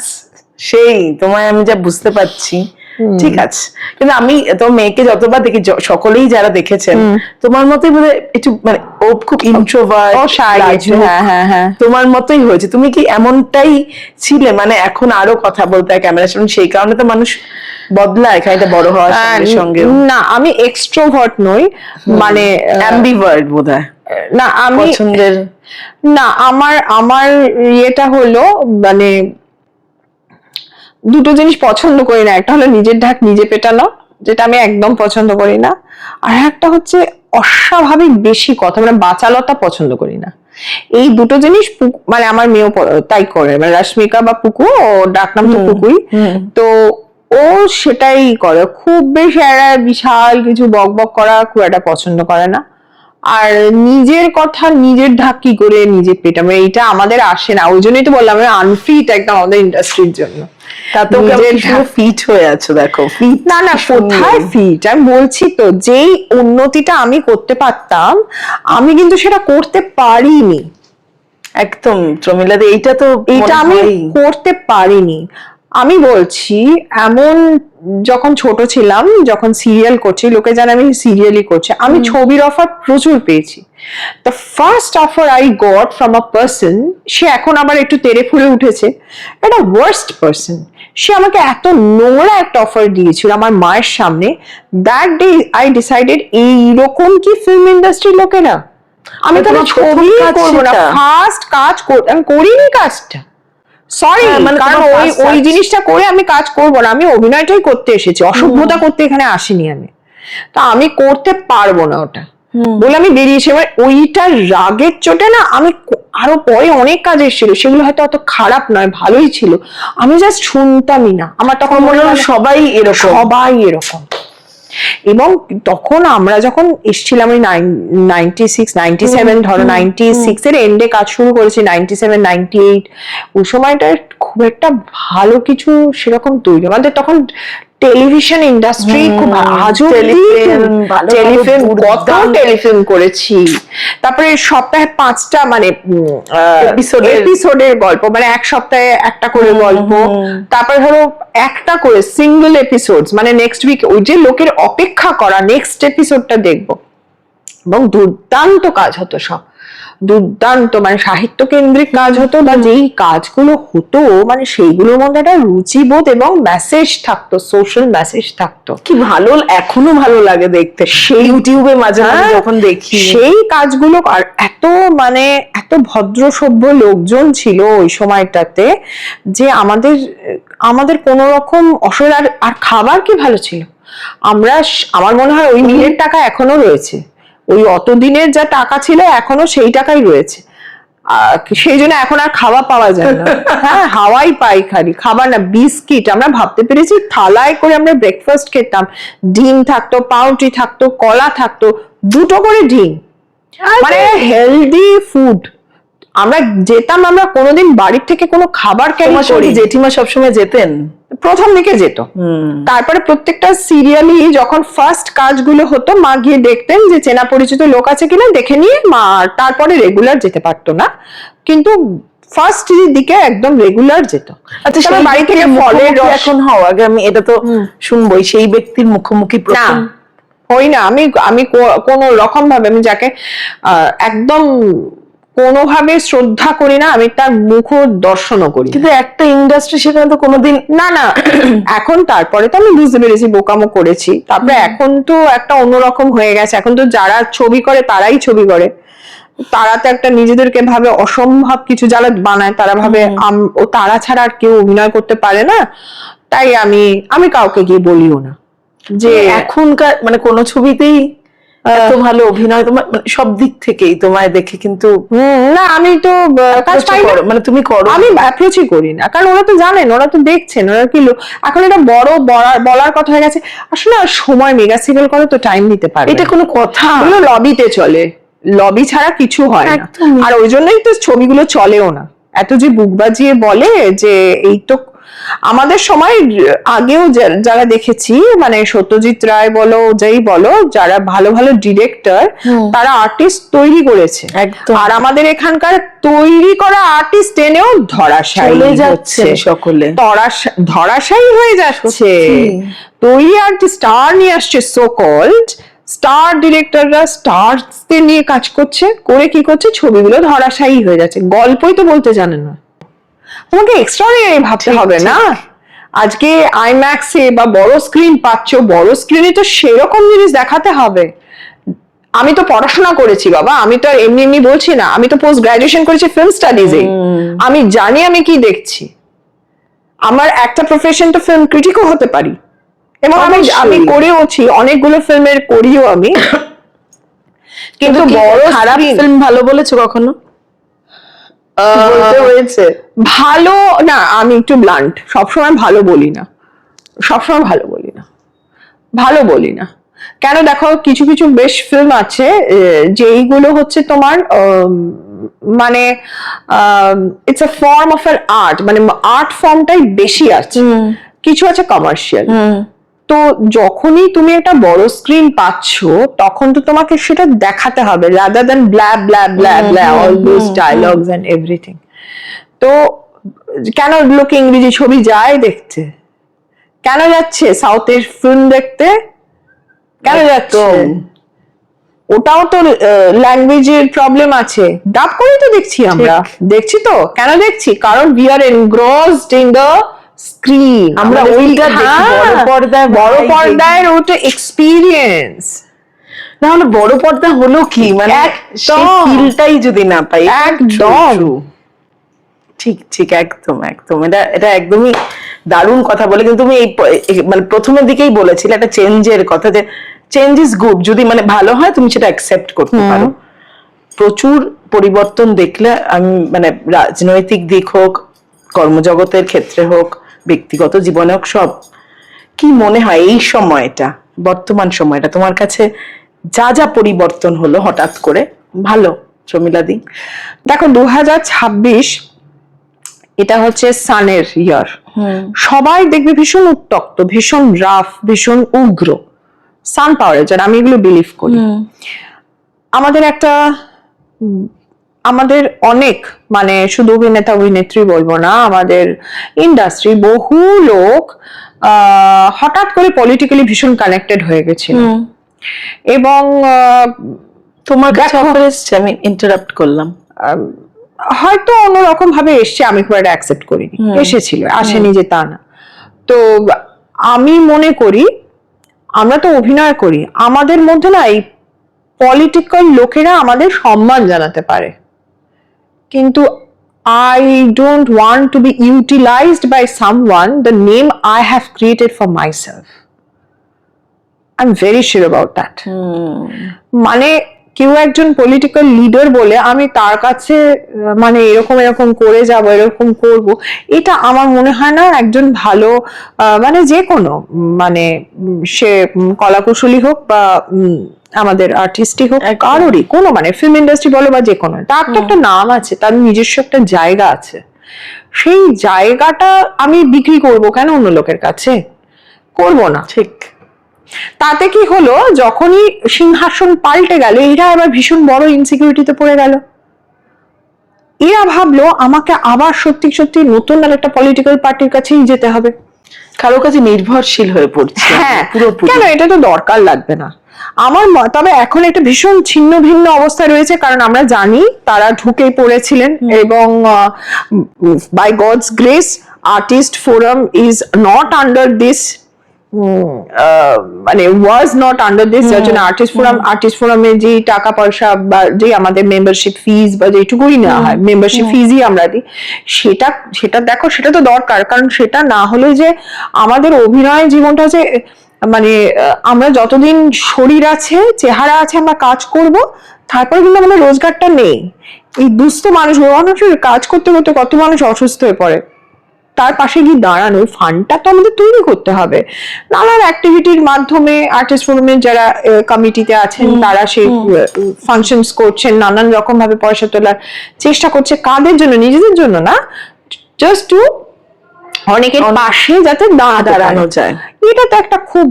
সেই তোমায় আমি যা বুঝতে পারছি, ঠিক আছে, কিন্তু আমি তোমার মেয়েকে যতবার দেখি, সকলেই যারা দেখেছেন তোমার মতোই বোধ হয় একটু, মানে ও খুব ইন্ট্রোভার্ট, তোমার মতোই হয়েছে। তুমি কি এমনটাই ছিলে? মানে এখন আরো কথা বলতে হয় ক্যামেরার সামনে, সেই কারণে তো মানুষ বদলায় এখানে বড় হওয়ার সঙ্গে সঙ্গে। না আমি এক্সট্রোভার্ট নই, মানে অ্যাম্বিভার্ট বোধহয়। না আমি পছন্দের না, আমার ইয়েটা হলো, মানে দুটো জিনিস পছন্দ করি না, একটা হলো নিজের ঢাক নিজে পেটানো, যেটা আমি একদম পছন্দ করি না, আর একটা হচ্ছে অস্বাভাবিক বেশি কথা, মানে বাচালতা পছন্দ করি না। এই দুটো জিনিস মানে আমার মেয়েও তাই করে, মানে রাশ্মিকা বা পুকু, ও ডাক নাম তো পুকুই, তো ও সেটাই করে, খুব বেশি একটা বিশাল কিছু বক বক করা খুব একটা পছন্দ করে না। আর নিজের কথা নিজের ঢাক কি করে নিজে পেটাবো, এইটা আমাদের আসে না, ওই জন্যই তো বললাম আমি আনফিট একদম আমাদের ইন্ডাস্ট্রির জন্য। তা তো ফিট হয়ে আছো, দেখো। ফিট না না, কোথায় ফিট, আমি বলছি তো যেই উন্নতিটা আমি করতে পারতাম আমি কিন্তু সেটা করতে পারিনি। একদম প্রমিলাদি, এইটা আমি করতে পারিনি। আমি বলছি এমন, যখন ছোট ছিলাম, যখন সিরিয়াল করছি, লোকে জানে আমি সিরিয়ালই করছি, আমি ছবির অফার প্রচুর পেয়েছি। The first offer I got from a person, সে এখন আবার একটু তেড়ে ফুলে উঠেছে, একটা ওয়ার্স্ট পার্সন। সে আমাকে এত নোংরা একটা অফার দিয়েছিল আমার মায়ের সামনে। দ্যাট ডে আই ডিসাইডেড এইরকম কি ফিল্ম ইন্ডাস্ট্রির লোকেরা, আমি তাহলে ছবি করবো না। ফার্স্ট কাজ আমি করিনি কাজটা, সরি, কারণ ওই জিনিসটা করে আমি কাজ করবো না। আমি অভিনয়টাই করতে এসেছি, অসভ্যতা করতে এখানে আসিনি আমি। তা আমি করতে পারবো না ওটা বলে আমি বেরিয়েছি। এবার ওইটার রাগের চোটে না আমি আরো পরে অনেক কাজ এসেছিল, সেগুলো হয়তো অত খারাপ নয়, ভালোই ছিল, আমি জাস্ট শুনতামই না। আমার তখন মনে হয় সবাই এরকম। এবং তখন আমরা যখন এসেছিলাম ওই 96 97, ধরো 96 এর এন্ডে কাজ শুরু করেছি, 97 98, ওই সময়টা খুব একটা ভালো কিছু সেরকম তৈরি, আমাদের তখন টেলিভিশন ইন্ডাস্ট্রি খুব, আজও টেলিফিল্ম, কত টেলিফিল্ম করেছি। তারপরে সপ্তাহে 5টা মানে এপিসোডের গল্প, মানে এক সপ্তাহে একটা করে গল্প। তারপরে ধরো একটা করে সিঙ্গেল এপিসোড, মানে নেক্সট উইক ওই যে লোকের অপেক্ষা করা নেক্সট এপিসোডটা দেখবো। এবং দুর্দান্ত কাজ হতো, সব দুর্দান্ত, মানে সাহিত্য কেন্দ্রিক কাজ হতো, বা যেই কাজগুলো হতো মানে সেইগুলোর মধ্যে একটা রুচিবোধ এবং মেসেজ থাকতো, সোশ্যাল মেসেজ থাকতো। কি ভালো, এখনো ভালো লাগে দেখতে সেই ইউটিউবে মাঝে মাঝে যখন দেখি সেই কাজগুলো। আর এত মানে এত ভদ্র সভ্য লোকজন ছিল ওই সময়টাতে, যে আমাদের কোন রকম অসুবিধা। আর খাবার কি ভালো ছিল। আমার মনে হয় ওই মিলের টাকা এখনো রয়েছে, ওই অতদিনের যা টাকা ছিল এখনো সেই টাকাই রয়েছে, সেই জন্য এখন আর খাওয়া পাওয়া যায় না। হ্যাঁ, হাওয়াই পাই খালি, খাবার না, বিস্কিট। আমরা ভাবতে পেরেছি থালায় করে আমরা ব্রেকফাস্ট খেতাম, ডিম থাকতো, পাউরুটি থাকতো, কলা থাকতো, 2টো করে ডিম, মানে হেলদি ফুড। আমরা যেতাম, আমরা কোনোদিন বাড়ির থেকে কোনো খাবার ক্যারি করি। জেঠিমা সবসময় যেতেন, প্রথম দিকে যেত, তারপরে প্রত্যেকটা সিরিয়ালই যখন ফার্স্ট কাজগুলো হতো মা গিয়ে দেখতেন যে চেনা পরিচিত লোক আছে কিনা, দেখে নিয়ে মা তারপরে রেগুলার যেতে পারতো না, কিন্তু ফার্স্ট দিকে একদম রেগুলার যেত। আচ্ছা, সেই বাড়ি থেকে ফলের রস এখন হও, আগে আমি এটা তো শুনবোই, সেই ব্যক্তির মুখোমুখি প্রথম হই না। আমি কোন রকম ভাবে, আমি যাকে একদম কোনোভাবে শ্রদ্ধা করি না, আমি তার মুখ দর্শনও করি। কিন্তু একটা ইন্ডাস্ট্রি সেখানে তো কোনোদিন না এখন তারপরে তো আমি বুঝতে পেরেছি বোকামো করেছি। তারপরে এখন তো একটা অন্যরকম হয়ে গেছে, এখন তো যারা ছবি করে তারাই ছবি করে, তারা তো একটা নিজেদেরকে ভাবে অসম্ভব কিছু, যারা বানায় তারা ভাবে ও তারা ছাড়া আর কেউ অভিনয় করতে পারে না। তাই আমি কাউকে গিয়ে বলিও না যে এখনকার মানে কোনো ছবিতেই এত ভালো অভিনয়, তোমার সব দিক থেকেই তোমায় দেখে কিন্তু না, আমি তো কাজ পাই না, মানে তুমি করো, আমি অ্যাপ্রোচই করি না, কারণ ওরা তো জানেন, ওরা তো দেখছেন, ওরা কি এখন এটা বড় বলার কথা হয়ে গেছে। আসলে সময় মেগা সিরিয়াল করে তো টাইম দিতে পারে, এটা কোনো কথা, এগুলো লবিতে চলে, লবি ছাড়া কিছু হয় না। আর ওই জন্যই তো ছবিগুলো চলেও না, এত যে বুক বাজিয়ে বলে যে এই তো। আমাদের সময় আগেও যারা দেখেছি, মানে সত্যজিৎ রায় বলো, যাই বলো, যারা ভালো ভালো ডিরেক্টর, তারা আর্টিস্ট তৈরি করেছে, আর আমাদের এখানকার তৈরি করা আর্টিস্ট এনেও ধরাশায়ী হয়ে যাচ্ছে, সকলে ধরাশায়ী হয়ে যাচ্ছে। তৈরি আর্টিস্ট স্টার নিয়ে আসছে, সো কল্ড স্টার ডিরেক্টররা স্টারদের নিয়ে কাজ করছে, করে কি করছে, ছবিগুলো ধরাশায়ী হয়ে যাচ্ছে, গল্পই তো বলতে জানে না। তোমাকে এক্সট্রাঅর্ডিনারি ভাবতে হবে না। আজকে আইম্যাক্সে বা বড় স্ক্রিন পাচ্ছ, বড় স্ক্রিনে তো সেরকম জিনিস দেখাতে হবে। আমি তো পড়াশোনা করেছি বাবা, আমি তো এমনি বলছি না, আমি তো পোস্ট গ্রাজুয়েশন করেছি ফিল্ম স্টাডিজে, আমি জানি আমি কি দেখছি। আমার একটা প্রফেশন তো ফিল্ম ক্রিটিকও হতে পারি, এবং আমি করেওছি, অনেকগুলো ফিল্মের করিও আমি। কিন্তু বড় খারাপ ফিল্ম ভালো বলেছো কখনো? বলতে হয়েছে ভালো না, আমি একটু ব্লান্ট, সবসময় ভালো বলি না, ভালো বলি না। কেন, দেখো কিছু কিছু বেশ ফিল্ম আছে যেইগুলো হচ্ছে তোমার মানে it's a form of an art, মানে আর্ট ফর্মটাই বেশি আছে, কিছু আছে কমার্শিয়াল। তো যখনই তুমি একটা বড় স্ক্রিন পাচ্ছ, তখন তো তোমাকে সেটা দেখাতে হবে, rather than blah blah blah blah all those dialogues and everything. তো কেন লোকে ইংরেজি ছবি যায় দেখতে, কেন যাচ্ছে সাউথের ফিল্ম দেখতে, কেন যাচ্ছে? ওটাও তো ল্যাঙ্গুয়েজের প্রবলেম আছে, ডাব করেই তো দেখছি আমরা, দেখছি তো কেন দেখছি, কারণ we are engrossed in the screen, আমরা ওইটা দেখি বড় পর্দায় ওটা এক্সপিরিয়েন্স। না হলে বড় পর্দা হলো কি, মানে সেই ফিলটাই যদি না পাই। একদম ঠিক ঠিক, একদম একদম, এটা একদমই দারুণ কথা বলে। কিন্তু তুমি এই মানে প্রথমের দিকেই বলেছিলে একটা চেঞ্জের কথা, যে চেঞ্জ ইজ গুড, যদি মানে ভালো হয় তুমি সেটা অ্যাকসেপ্ট করতে পারো। প্রচুর পরিবর্তন দেখলে আমি, মানে রাজনৈতিক দিক হোক, কর্মজগতের ক্ষেত্রে হোক, ব্যক্তিগত জীবনে হোক, সব। কি মনে হয় এই সময়টা, বর্তমান সময়টা তোমার কাছে যা যা পরিবর্তন হলো হঠাৎ করে, ভালো প্রমীলাদি? দেখো 2026 এটা হচ্ছে সানের ইয়ার। সবাই দেখবে ভীষণ উত্তক্ত, ভীষণ রাফ, ভীষণ উগ্র সান পাওয়ারের জন্য, আমি এগুলো বিলিভ করি। আমাদের অনেক, মানে শুধু অভিনেতা অভিনেত্রী বলবো না, আমাদের ইন্ডাস্ট্রি বহু লোক হঠাৎ করে পলিটিক্যালি ভীষণ কানেক্টেড হয়ে গেছিল। এবং তোমার কাছে অফার এসেছে, আমি ইন্টারাপ্ট করলাম, হয়তো অন্যরকম ভাবে এসছে, আমি খুব একটা অ্যাকসেপ্ট করিনি, এসেছিল, আসেনি যে তা না। তো আমি মনে করি আমরা তো অভিনয় করি, আমাদের মধ্যে না এই পলিটিক্যাল লোকেরা আমাদের সম্মান জানাতে পারে, কিন্তু I don't want to be utilized by someone the name I have created for myself. I'm very sure about that. মানে কেউ একজন পলিটিক্যাল লিডার বলে আমি তার কাছে মানে এরকম এরকম করে যাব, এরকম করব, এটা আমার মনে হয় না একজন ভালো, মানে যে কোনো, মানে সে কলাকুশলী হোক বা আমাদের আর্টিস্টই হোক, কারোরই কোনো, মানে ফিল্ম ইন্ডাস্ট্রি বলো বা যে কোনো, তার তো একটা নাম আছে, তার নিজস্ব একটা জায়গা আছে, সেই জায়গাটা আমি বিক্রি করব কেন অন্য লোকের কাছে? করব না। ঠিক। তাতে কি হলো, যখনই সিংহাসন পাল্টে গেল, এরা এবার ভীষণ বড় ইনসিকিউরিটিতে পড়ে গেল। এরা ভাবলো আমাকে আবার সত্যি সত্যি নতুন একটা পলিটিক্যাল পার্টির কাছেই যেতে হবে, কারো কাছে নির্ভরশীল হয়ে পড়ছে। হ্যাঁ, কেন? এটা তো দরকার লাগবে না আমার। তবে এখন একটা ভীষণ ছিন্ন ভিন্ন অবস্থা রয়েছে, কারণ আমরা জানি তারা ঢুকে পড়েছিলেন, এবং by God's grace artist forum is not under this, মানে ওয়াজ নট আন্ডার দিস, যার জন্য আর্টিস্ট ফোরামে যে টাকা পয়সা বা যে আমাদের মেম্বারশিপ ফিজ বা যেটুকুই নেওয়া হয়, মেম্বারশিপ ফিজই আমরা দিই, সেটা দেখো, সেটা তো দরকার, কারণ সেটা না হলে যে আমাদের অভিনয় জীবনটা যে, মানে আমরা যতদিন শরীর আছে, চেহারা আছে, আমরা কাজ করব, তারপরে কিন্তু আমাদের রোজগারটা নেই। এই দুস্থ মানুষগুলো, মানুষের কাজ করতে করতে কত মানুষ অসুস্থ হয়ে পড়ে, তার পাশে গিয়ে দাঁড়ানো, ফান্ডটা তো আমাদের তৈরি করতে হবে নানান অ্যাক্টিভিটির মাধ্যমে। আর্টিস্ট ফোরামের যারা কমিটিতে আছেন তারা সেই ফাংশনস করছেন, নানান রকম ভাবে পয়সা তোলার চেষ্টা করছে, কাদের জন্য? নিজেদের জন্য না, জাস্ট টু অনেকের পাশে যাতে দাঁড়ানো যায়। এটা তো একটা খুব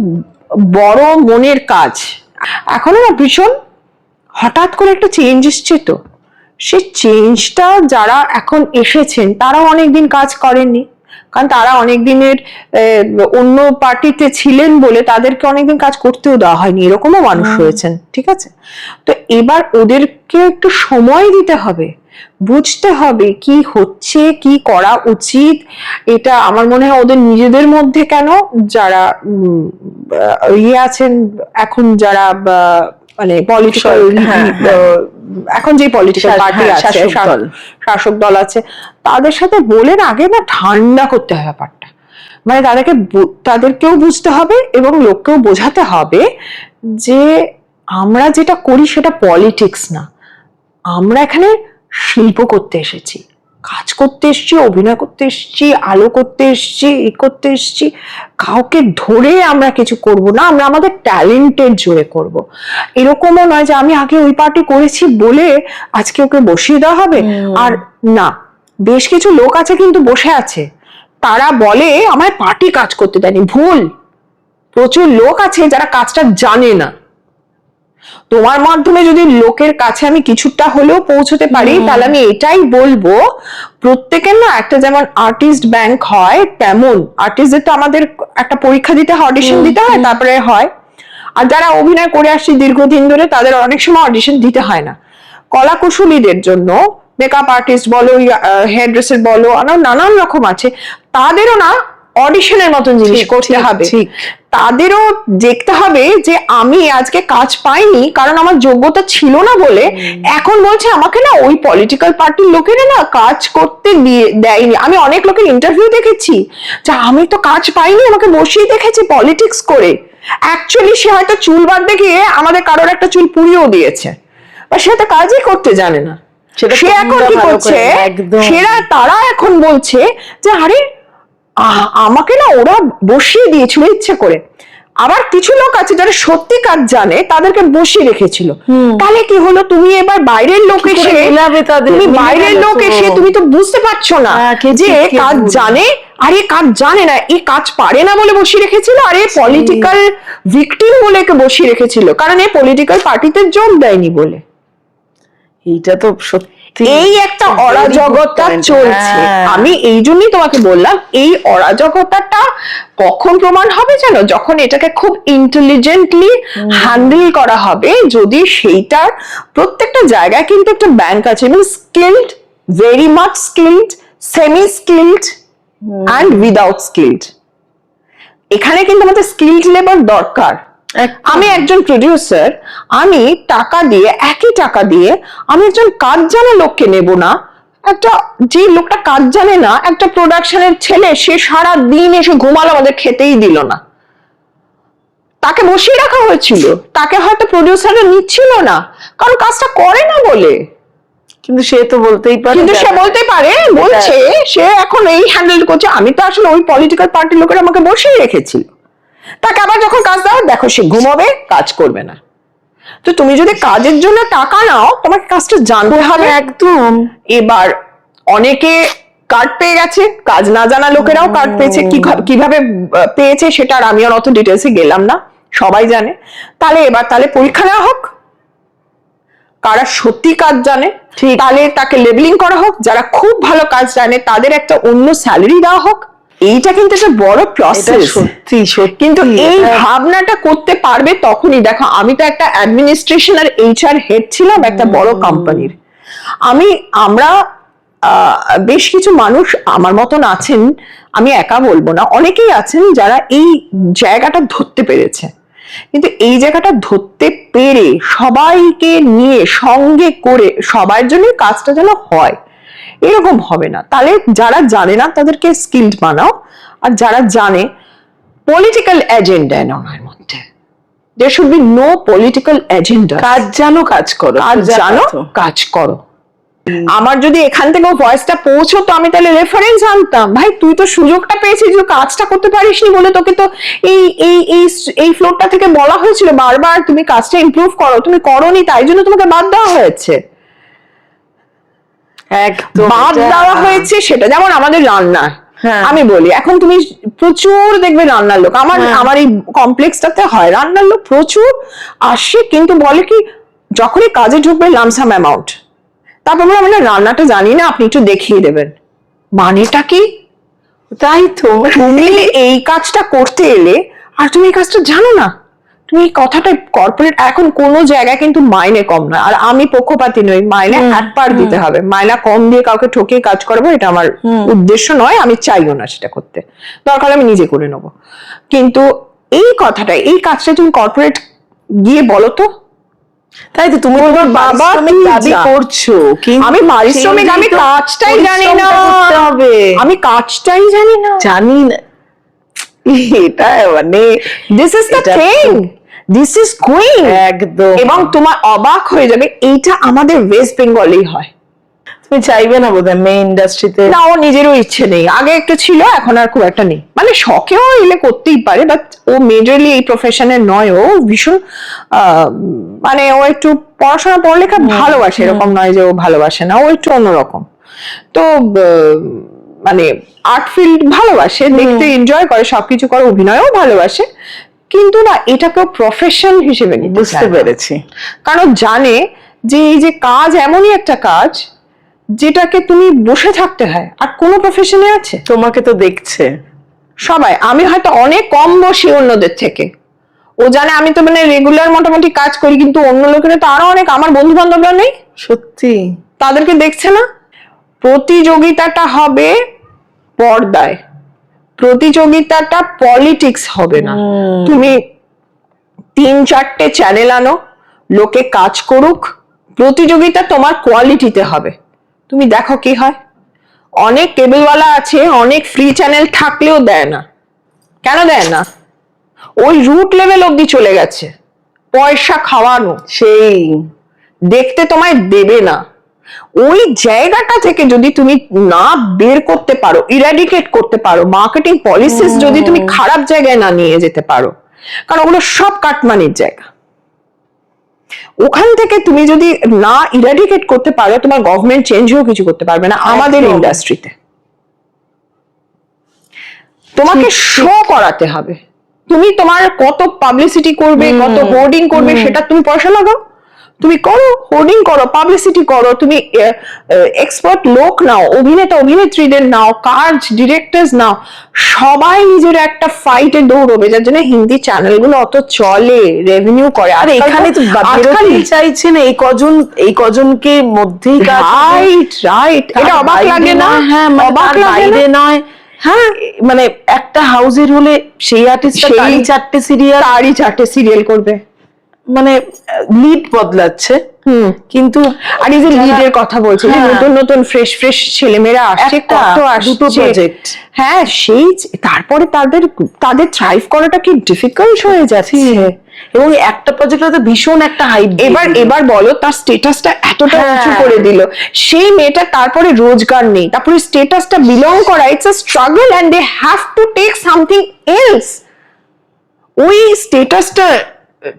বড় মনের কাজ। এখন না ভীষণ হঠাৎ করে একটা চেঞ্জ এসছে, তো সেই চেঞ্জটা যারা এখন এসেছেন তারাও অনেকদিন কাজ করেননি, কারণ তারা অনেক দিনের অন্য পার্টিতে ছিলেন বলে তাদেরকে অনেকদিন কাজ করতেও দেওয়া হয়নি, এরকমও মানুষ রয়েছেন, ঠিক আছে? তো এবার ওদেরকে একটু সময় দিতে হবে, বুঝতে হবে কি হচ্ছে, কি করা উচিত। এটা আমার মনে হয় ওদের নিজেদের মধ্যে কেন, যারা ইয়ে আছেন এখন, যারা মানে পলিটিক্যাল, এখন যে পলিটিক্যাল পার্টি আছে, শাসক দল আছে, তাদের সাথে বলে আগে না ঠান্ডা করতে হবে ব্যাপারটা, মানে তাদেরকেও বুঝতে হবে এবং লোককেও বোঝাতে হবে যে আমরা যেটা করি সেটা পলিটিক্স না, আমরা এখানে শিল্প করতে এসেছি, কাজ করতে এসেছি, অভিনয় করতে এসেছি, আলো করতে এসেছি, করতে এসেছি। কাউকে ধরে আমরা কিছু করব না, আমরা আমাদের ট্যালেন্টের জোরে করব। এরকমও নয় যে আমি আগে ওই পার্টি করেছি বলে আজকে ওকে বসিয়ে দেওয়া হবে। আর না, বেশ কিছু লোক আছে কিন্তু বসে আছে, তারা বলে আমার পার্টি কাজ করতে দেয়নি। ভুল। প্রচুর লোক আছে যারা কাজটা জানে না, তোমার মাধ্যমে যদি লোকের কাছে আমি কিছুটা হলেও পৌঁছতে পারি, তাহলে আমি এটাই বলবো, প্রত্যেকের না একটা যেমন আর্টিস্ট ব্যাংক হয়, তেমন আর্টিস্টদের তো আমাদের একটা পরীক্ষা দিতে হয়, অডিশন দিতে হয়, তারপরে হয়। আর যারা অভিনয় করে আসছে দীর্ঘদিন ধরে, তাদের অনেক সময় অডিশন দিতে হয় না। কলাকুশলীদের জন্য, মেকআপ আর্টিস্ট বলো, হেয়ার ড্রেসার বলো, নানান রকম আছে, তাদেরও না অডিশনের মতন জিনিস করতে হবে। তাদেরও দেখতে হবে যে আমি আজকে কাজ পাইনি কারণ আমার যোগ্যতা ছিল না বলে, এখন বলছে আমাকে না ওই পলিটিক্যাল পার্টির লোকেরা না কাজ করতে দেয়নি। আমি অনেক লোকের ইন্টারভিউ দেখেছি যে আমি তো কাজ পাইনি, আমাকে বসিয়ে দেখেছি পলিটিক্স করে। অ্যাকচুয়ালি সে হয়তো চুল বাঁধতে গিয়ে আমাদের কারোর একটা চুল পুড়িয়েও দিয়েছে, বা সে তো কাজই করতে জানে না। সে এখন কি করছে, তারা এখন বলছে যে আরে আমাকে না ওরা বসিয়ে দিয়েছিল ইচ্ছে করে। আবার কিছু লোক আছে যারা সত্যি কাজ জানে, তাদেরকে বসিয়ে রেখেছিল। তাহলে কি হলো, তুমি এবার বাইরের লোক এসে, তুমি বাইরের লোক এসে তুমি তো বুঝতে পারছো না যে কাজ জানে আর এ কাজ জানে না, এ কাজ পারে না বলে বসিয়ে রেখেছিল, আর এ পলিটিক্যাল ভিকটিম বলে একে বসিয়ে রেখেছিল কারণ এ পলিটিক্যাল পার্টিতে যোগ দেয়নি বলে। এইটা তো সত্যি, এই একটা অরাজকতা চলছে। আমি এই জন্যই তোমাকে বললাম, এই অরাজকতাটা কখন প্রমাণ হবে জানো, যখন এটাকে খুব ইন্টেলিজেন্টলি হ্যান্ডেল করা হবে। যদি সেইটার প্রত্যেকটা জায়গায় কিন্তু একটা ব্যাংক আছে, skilled, very much skilled, semi skilled and without skilled. এখানে কিন্তু আমাদের স্কিলড লেবার দরকার। আমি একজন প্রডিউসার, আমি টাকা দিয়ে, একই টাকা দিয়ে আমি একজন কাজ জানা লোককে নেব না। একটা যে লোকটা কাজ জানে না, একটা প্রোডাকশনের ছেলে, সে সারা দিন এসে ঘুমালো, আমাদের খেতেই দিল না, তাকে বসিয়ে রাখা হয়েছিল। তাকে হয়তো প্রডিউসাররা নিচ্ছিল না কারণ কাজটা করে না বলে, কিন্তু সে তো বলতেই পারে, কিন্তু সে বলতে পারে, বলছে সে এখন এই হ্যান্ডেল করছে, আমি তো আসলে ওই পলিটিক্যাল পার্টির লোকেরা আমাকে বসিয়ে রেখেছিল। তাকে আবার যখন কাজ দাও, দেখো সে ঘুমাবে, কাজ করবে না। তো তুমি যদি কাজের জন্য টাকা নাও, তোমাকে কাজটা জানতে হবে একদম। এবার অনেকে কার্ড পেয়ে গেছে, কাজ না জানা লোকেরাও কার্ড পেয়েছে, কিভাবে পেয়েছে সেটা আর আমি অত ডিটেলসে গেলাম না, সবাই জানে। তাহলে পরীক্ষা নেওয়া হোক, কারা সত্যি কাজ জানে তাহলে তাকে লেবেলিং করা হোক, যারা খুব ভালো কাজ জানে তাদের একটা অন্য স্যালারি দেওয়া হোক। এইটা কিন্তু একটা বড় প্রসেস, সত্যি সত্যি। কিন্তু এই ভাবনাটা করতে পারবে তখনই। দেখো, আমি তো একটা অ্যাডমিনিস্ট্রেশন আর HR হেড ছিলাম একটা বড় কোম্পানির। আমরা বেশ কিছু মানুষ আমার মতন আছেন, আমি একা বলবো না, অনেকেই আছেন যারা এই জায়গাটা ধরতে পেরেছে। কিন্তু এই জায়গাটা ধরতে পেরে সবাইকে নিয়ে সঙ্গে করে সবার জন্য কাজটা যেন হয়, এরকম হবে না। তাহলে যারা জানে না তাদেরকে স্কিলড বানাও, আর যারা জানে পলিটিক্যাল এজেন্ডা নয় মধ্যে, there should be no political agenda। কাজ জানো, কাজ করো, কাজ জানো, কাজ করো। আমার যদি এখান থেকে ভয়েসটা পৌঁছতো, আমি তাহলে রেফারেন্স আনতাম, ভাই তুই তো সুযোগটা পেয়েছিস, তুই কাজটা করতে পারিসনি বলে তোকে তো এই ফ্লোরটা থেকে বলা হয়েছিল বারবার তুমি কাজটা ইমপ্রুভ করো, তুমি করোনি, তাই জন্য তোমাকে বাদ দেওয়া হয়েছে। বাদ দেওয়া হয়েছে সেটা যেমন আমাদের রান্না, আমি বলি এখন তুমি প্রচুর দেখবে রান্নার লোক, আমার এই কমপ্লেক্সটাতে হয়, রান্নার লোক প্রচুর আসে, কিন্তু বলে কি যখনই কাজে ঢুকবে লামসাম অ্যামাউন্ট, তারপর বলে আমি না রান্নাটা জানি না, আপনি একটু দেখিয়ে দেবেন। মানেটা কি? তাই তো, তুমি এই কাজটা করতে এলে আর তুমি এই কাজটা জানো না, তুমি এই কথাটা কর্পোরেট, এখন কোনো জায়গায় কিন্তু মাইনে কম নয়, আর আমি পক্ষপাতী নই, মাইনে এক পার দিতে হবে, মাইনা কম দিয়ে কাউকে ঠকিয়ে কাজ করবো এটা আমার উদ্দেশ্য নয়, আমি চাইও না সেটা করতে, দরকার আমি নিজে করে নেবো। কিন্তু এই কথাটা, এই কাজটা তুমি কর্পোরেট গিয়ে বলো তো, তাই তো তুমি বলবো বাবা দাবি করছো, আমি পারিশ্রমিক, আমি কাজটাই জানি না, আমি কাজটাই জানি না, এটা মানে this is the thing, this is going একদম। এবং তোমার অবাক হয়ে যাবে, এইটা আমাদের ওয়েস্ট বেঙ্গলেই হয়। তুমি চাইবে না বোধহয় মেয়ে ইন্ডাস্ট্রিতে? না, ও নিজেরও ইচ্ছে নেই, আগে একটু ছিল, এখন আর খুব একটা নেই, মানে শখেও এলে করতেই পারে, বাট ও মেজরলি এই প্রফেশনে নয়, ও ভীষণ মানে ও একটু পড়াশোনা পড়ালেখা ভালোবাসে, এরকম নয় যে ও ভালোবাসে না, ও একটু অন্যরকম। তো মানে আর্ট ফিল্ড ভালোবাসে, দেখতে এনজয় করে, সবকিছু করে, অভিনয়ও ভালোবাসে, কিন্তু না এটাকেও প্রফেশন হিসেবে নিতে বুঝতে চায় না। পেরেছি। কারণ জানে যে এই যে কাজ এমনই একটা কাজ যেটাকে তুমি বসে থাকতে হয়, আর কোনো প্রফেশনে আছে? তোমাকে তো দেখছে সবাই, আমি হয়তো অনেক কম বসি অন্যদের থেকে, ও জানে আমি তো মানে রেগুলার মোটামুটি কাজ করি, কিন্তু অন্য লোকেরা তো আরো অনেক, আমার বন্ধু বান্ধবরা নেই, সত্যি তাদেরকে দেখছে না। প্রতিযোগিতাটা হবে পর্দায়, প্রতিযোগিতাটা পলিটিক্স হবে না। তুমি 3-4টে চ্যানেল আনো, লোকে কাজ করুক, প্রতিযোগিতা তোমার কোয়ালিটিতে হবে। তুমি দেখো কি হয়, অনেক কেবলওয়ালা আছে, অনেক ফ্রি চ্যানেল থাকলেও দেয় না। কেন দেয় না? ওই রুট লেভেল অব্দি চলে গেছে, পয়সা খাওয়ানো, সেই দেখতে তোমায় দেবে না। ওই জায়গাটা থেকে যদি তুমি না বের করতে পারো, ইরাডিকেট করতে পারো, মার্কেটিং পলিসিস যদি তুমি খারাপ জায়গায় না নিয়ে যেতে পারো, কারণ ওগুলো সব কাটমানির জায়গা, ওখান থেকে তুমি যদি না ইরাডিকেট করতে পারো, তোমার গভর্নমেন্ট চেঞ্জও কিছু করতে পারবে না আমাদের ইন্ডাস্ট্রিতে। তোমাকে শো করাতে হবে, তুমি তোমার কত পাবলিসিটি করবে, কত হোর্ডিং করবে, সেটা তুমি পয়সা লাগাও, তুমি করো, হোর্ডিং করো, পাবলিসিটি করো, তুমি এক্সপার্ট লোক নাও, অভিনেতা অভিনেত্রীদের নাও, কাজ ডিরেক্টরস নাও, সবাই নিজের একটা ফাইটে দৌড়বে, যার জন্য হিন্দি চ্যানেলগুলো অত চলে, রেভিনিউ করে। আর এখানে তো বেরোতেই চাইছে না, এই কজনকে মধ্যেই রাইট রাইট, এটা অবাক লাগে না? হ্যাঁ, অবাক লাগে নয়। হ্যাঁ, মানে একটা হাউসের হলে সেই আর্টিস্ট তারই 4টে সিরিয়াল করবে, মানে লিড বদলাচ্ছে। কিন্তু আর এই যে লিডের কথা বলছি, যে নতুন নতুন ফ্রেশ ফ্রেশ ছেলেমেয়েরা আসছে, কত আসছে, দুটো প্রজেক্ট, হ্যাঁ সেই তারপরে তাদের থ্রাইভ করাটা কি ডিফিকাল্ট হয়ে যাচ্ছে। এবং একটা প্রজেক্টে তো ভীষণ একটা হাইপ। এবার বলো, তার স্ট্যাটাসটা এতটা উঁচু করে দিল, সেই মেয়েটা তারপরে রোজগার নেই, তারপরে স্ট্যাটাসটা বিলং করা, it's a struggle and they have to take something else. ওই স্ট্যাটাসটা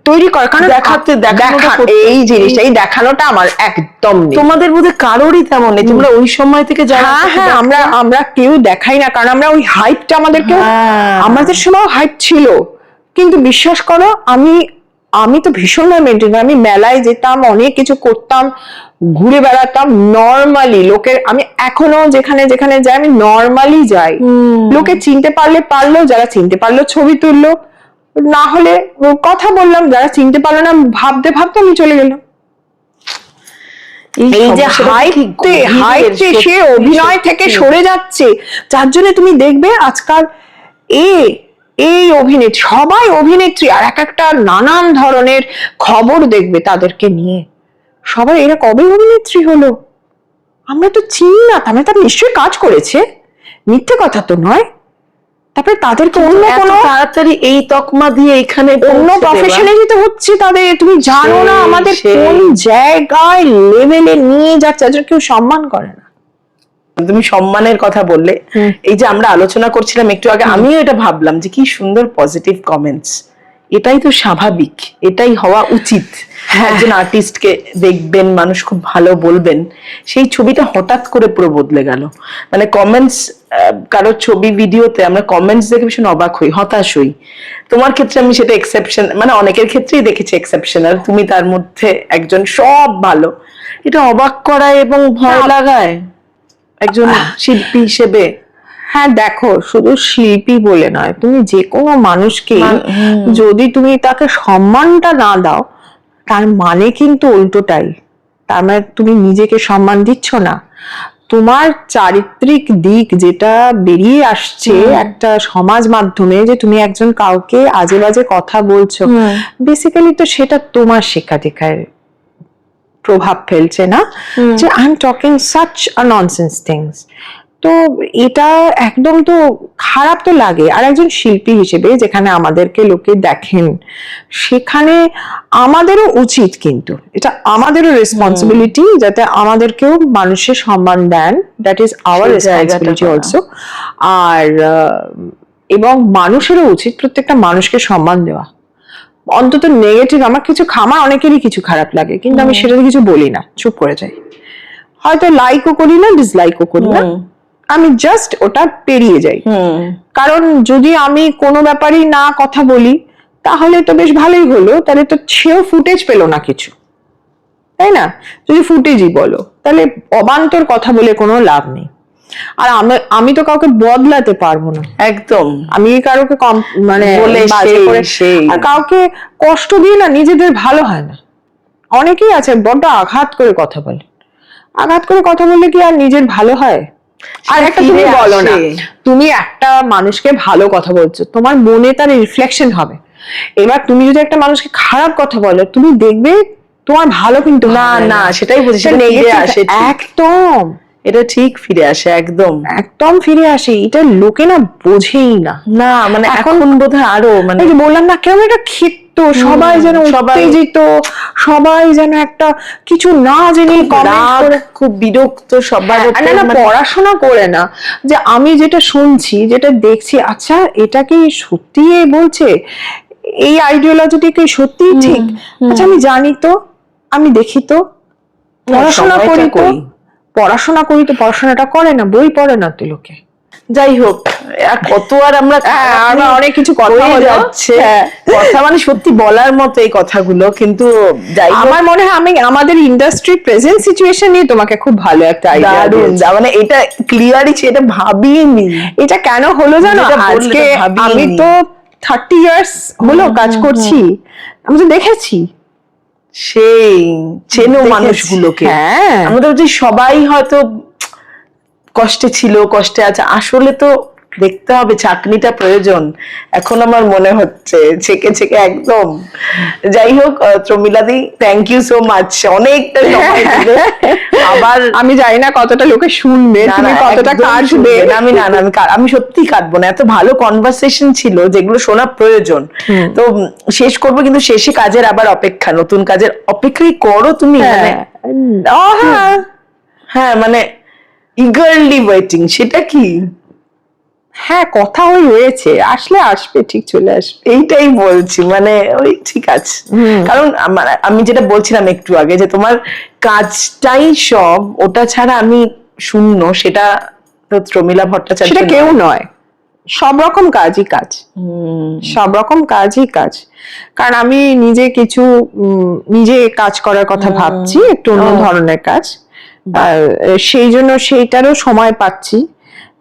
তৈরি করা, কারণ এই জিনিসটা, এই দেখানোটা আমার একদম নেই। তোমাদের মধ্যে কারোরই তেমন নেই, তোমরা ওই সময় থেকে যারা, হ্যাঁ আমরা কেউ দেখাই না, কারণ আমরা ওই হাইপটা আমাদের সময় হাইপ ছিল। কিন্তু বিশ্বাস করো, আমি তো ভীষণভাবে মেনটেন করি, আমি মেলায় যেতাম, অনেক কিছু করতাম, ঘুরে বেড়াতাম নর্মালি, লোকের, আমি এখনো যেখানে যেখানে যাই আমি নর্মালি যাই, লোকে চিনতে পারলো, যারা চিনতে পারলো ছবি তুললো, না হলে কথা বললাম, যারা চিনতে পারলো না ভাবতে ভাবতে আমি চলে গেলাম। এই যে হাইপে সে অভিনয় থেকে সরে যাচ্ছে, যার জন্য তুমি দেখবে আজকাল এই অভিনেত্রী, সবাই অভিনেত্রী, আর একটা নানান ধরনের খবর দেখবে তাদেরকে নিয়ে, সবাই এরা কবে অভিনেত্রী হলো, আমরা তো চিনি না, তার নিশ্চয়ই কাজ করেছে, মিথ্যে কথা তো নয়। তারপরে তাদেরকে অন্য কোনো তাড়াতাড়ি এই তকমা দিয়ে এখানে অন্য প্রফেশনে যেতে হচ্ছে তাদের, তুমি জানো না আমাদের কোন জায়গায় লেভেলে নিয়ে যাচ্ছে, কেউ সম্মান করে না। তুমি সম্মানের কথা বললে, এই যে আমরা আলোচনা করছিলাম একটু আগে, আমিও এটা ভাবলাম যে কি সুন্দর পজিটিভ কমেন্টস, এটাই তো স্বাভাবিক, এটাই হওয়া উচিত। একজন আর্টিস্টকে দেখবেন, মানুষ খুব ভালো বলবেন, সেই ছবিটা হঠাৎ করে পুরো বদলে গেল। মানে কমেন্টস, কারো ছবি ভিডিওতে আমরা কমেন্টস দেখে ভীষণ অবাক হই, হতাশ হই। তোমার ক্ষেত্রে আমি সেটা এক্সেপশন, মানে অনেকের ক্ষেত্রেই দেখেছি এক্সেপশনাল, তুমি তার মধ্যে একজন, সব ভালো। এটা অবাক করায় এবং ভয় লাগায় একজন শিল্পী হিসেবে। হ্যাঁ দেখো, শুধু শিল্পী বলে নয়, তুমি যে কোনো মানুষকে যদি তুমি তাকে সম্মানটা না দাও, তার মানে কিন্তু উল্টোটাই, তার মানে তুমি নিজেকে সম্মান দিচ্ছ না। তোমার চারিত্রিক দিক যেটা বেরিয়ে আসছে একটা সমাজ মাধ্যমে, যে তুমি একজন কাউকে আজে বাজে কথা বলছো, বেসিক্যালি তো সেটা তোমার শিক্ষা দীক্ষায় প্রভাব ফেলছে না, যে I am talking such a nonsense things. তো এটা একদম তো খারাপ তো লাগে। আর একজন শিল্পী হিসেবে যেখানে আমাদেরকে লোকে দেখেন, সেখানে আমাদেরও উচিত, কিন্তু এটা আমাদেরও রেসপন্সিবিলিটি, যাতে আমাদেরকেও মানুষের সম্মান দেন, that is our responsibility also. আর এবং মানুষেরও উচিত প্রত্যেকটা মানুষকে সম্মান দেওয়া, অন্তত নেগেটিভ। আমার অনেকেরই কিছু খারাপ লাগে, কিন্তু আমি সেটাতে কিছু বলি না, চুপ করে যাই, হয়তো লাইকও করি না, ডিসলাইকও করি না, আমি জাস্ট ওটা পেরিয়ে যাই। কারণ যদি আমি কোনো ব্যাপারেই না কথা বলি, তাহলে তো বেশ ভালোই হলো, তাহলে তো সেও ফুটেজ পেলো না কিছু, তাই না? যদি ফুটেজই বলো, তাহলে অবান্তর কথা বলে কোনো লাভ নেই। আর আমি তো কাউকে বদলাতে পারবো না, একদম। আমি কারোকে মানে বলে বাজে করে আর কাউকে কষ্ট দিয়ে না নিজেদের ভালো হয় না। অনেকেই আছে বড্ড আঘাত করে কথা বলে, আঘাত করে কথা বললে কি আর নিজের ভালো হয়? আর একটা তুমি বলো না, তুমি একটা মানুষকে ভালো কথা বলছো, তোমার মনে তার রিফ্লেকশন হবে। এবার তুমি যদি একটা মানুষকে খারাপ কথা বলো, তুমি দেখবে তোমার ভালো কিন্তু না না, সেটাই বলছি, একদম এটা ঠিক ফিরে আসে, একদম একদম ফিরে আসে। এটা লোকে না বোঝেই না। না মানে এখন বোধহয় আরো মানে বললাম না, কেমন একটা ক্ষিপ্ত, সবাই যেন উত্তেজিত, সবাই যেন একটা কিছু না জেনে কমেন্ট করে, খুব বিরক্ত সবার উপর। না পড়াশোনা করে না, যে আমি যেটা শুনছি, যেটা দেখছি, আচ্ছা এটা কি সত্যি বলছে, এই আইডিওলজিটা কি সত্যি ঠিক? আচ্ছা আমি জানি তো, আমি দেখি তো, পড়াশোনা করি তো, পড়াশোনাটা করে না, বই পড়ে না তো লোকে। যাই হোক, কত আর আমরা অনেক কিছু কথা হয়ে যাচ্ছে, কথা মানে সত্যি বলার মতো এই কথাগুলো, কিন্তু আমার মনে হয় আমি আমাদের ইন্ডাস্ট্রি প্রেজেন্ট সিচুয়েশন নিয়ে তোমাকে খুব ভালো একটা আইডিয়া দিয়েছি। মানে এটা ক্লিয়ারই, এটা ভাবিনি। এটা কেন হলো জানো? আজকে আমি তো 30 ইয়ার্স হলো কাজ করছি, আমি তো দেখেছি সেই চেনো মানুষগুলোকে। আমাদের যে সবাই হয়তো কষ্টে ছিল, কষ্টে আছে, আসলে তো দেখতে হবে, চাকরিটা প্রয়োজন। এখন আমার মনে হচ্ছে ছেকে ছেকে একদম। যাই হোক প্রমীলাদি, থ্যাংক ইউ সো মাচ, অনেকটা সময় দিলে। আবার আমি জানি না কতটা লোকে শুনবে, তুমি কতটা কাটবে। আমি সত্যি কাটবো না, এত ভালো কনভারসেশন ছিল যেগুলো শোনা প্রয়োজন। তো শেষ করবো, কিন্তু শেষে কাজের আবার অপেক্ষা, নতুন কাজের অপেক্ষাই করো তুমি। হ্যাঁ মানে ইগারলি ওয়েটিং, সেটা কি? হ্যাঁ, কথা ওই রয়েছে, আসলে আসবে, ঠিক চলে আসবে, এইটাই বলছি। মানে ওই ঠিক আছে, কারণ আমি যেটা বলছিলাম একটু আগে, যে তোমার কাজটাই সব, ওটা ছাড়া আমি শূন্য, সেটা তো প্রমীলা ভট্টাচার্য সেটা কেউ নয়। সব রকম কাজই কাজ, সব রকম কাজই কাজ। কারণ আমি নিজে কাজ করার কথা ভাবছি, একটু অন্য ধরনের কাজ, সেই জন্য সেইটারও সময় পাচ্ছি।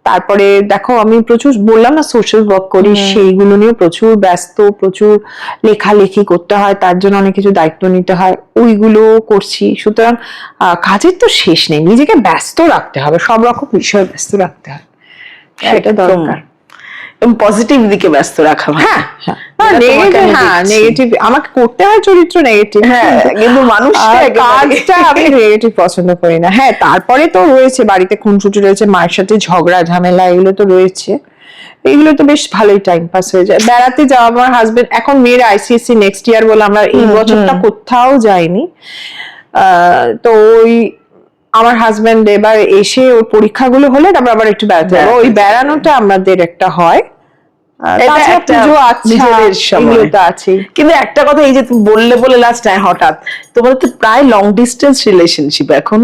তারপরে দেখো, আমি প্রচুর বললাম না সোশ্যাল ওয়ার্ক করি, সেইগুলো নিয়ে প্রচুর ব্যস্ত, প্রচুর লেখালেখি করতে হয়, তার জন্য অনেক কিছু দায়িত্ব নিতে হয়, ওইগুলো করছি। সুতরাং কাজের তো শেষ নেই, নিজেকে ব্যস্ত রাখতে হবে, সব রকম বিষয়ে ব্যস্ত রাখতে হবে, সেটা দরকার। পজিটিভ দিকে ব্যস্ত রাখা। নেগেটিভ আমাকে করতে হয়, চরিত্র নেগেটিভ, কিন্তু কাজটা আমি নেগেটিভ পছন্দ করি না। হ্যাঁ, তারপরে তো রয়েছে বাড়িতে খুনসুটি রয়েছে, মায়ের সাথে ঝগড়া ঝামেলা, এগুলো তো রয়েছে, এগুলো তো বেশ ভালোই টাইম পাস হয়ে যায়। বেড়াতে যাওয়া, আমার হাজবেন্ড এখন মেয়ের ICSE নেক্সট ইয়ার বলে আমরা এই বছরটা কোথাও যাইনি। তো ওই আমার হাজবেন্ড এবার এসে ওর পরীক্ষাগুলো হলে তারপর আবার একটু বেড়াতে যাবো, ওই বেড়ানোটা আমাদের একটা হয়। কিন্তু একটা কথা, এই যে তুমি বললে লাস্ট হঠাৎ, তোমার তো প্রায় লং ডিস্টেন্স রিলেশনশিপ এখন।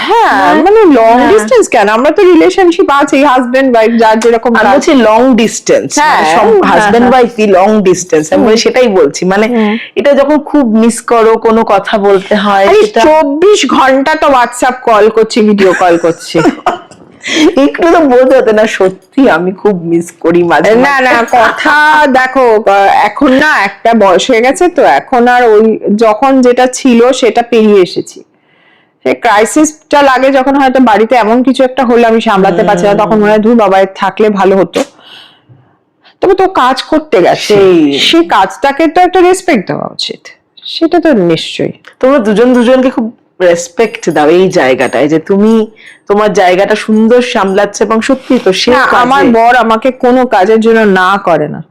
হ্যাঁ, মানে লং ডিস্টেন্স কেন, আমরা তো রিলেশনশিপ আছে, হাজবেন্ড ওয়াইফ, যার যেরকম আছে লং ডিস্টেন্স, হাজবেন্ড ওয়াইফই লং ডিস্টেন্স, আমি সেটাই বলছি। মানে এটা যখন খুব মিস করো, কোনো কথা বলতে হয়, 24 ঘন্টা তো হোয়াটসঅ্যাপ কল করছি, ভিডিও কল করছি, একটু তো বলতে হতো না? সত্যি আমি খুব মিস করি মাঝে। না কথা দেখো, এখন না একটা বয়স হয়ে গেছে তো, এখন আর ওই যখন যেটা ছিল সেটা পেরিয়ে এসেছি। সেই ক্রাইসিসটা লাগে যখন হয়তো বাড়িতে এমন কিছু একটা হলে আমি সামলাতে পারছি না, তখন মনে হয় ধুর বাবা থাকলে ভালো হতো। তবে তো কাজ করতে গেছে, সেই কাজটাকে তো একটা রেসপেক্ট দেওয়া উচিত, সেটা তো নিশ্চয়ই। তোমরা দুজনকে খুব রেসপেক্ট দাও এই জায়গাটায়, যে তুমি তোমার জায়গাটা সুন্দর সামলাচ্ছ, এবং সত্যি তো সে, আমার বর আমাকে কোনো কাজের জন্য না করে না,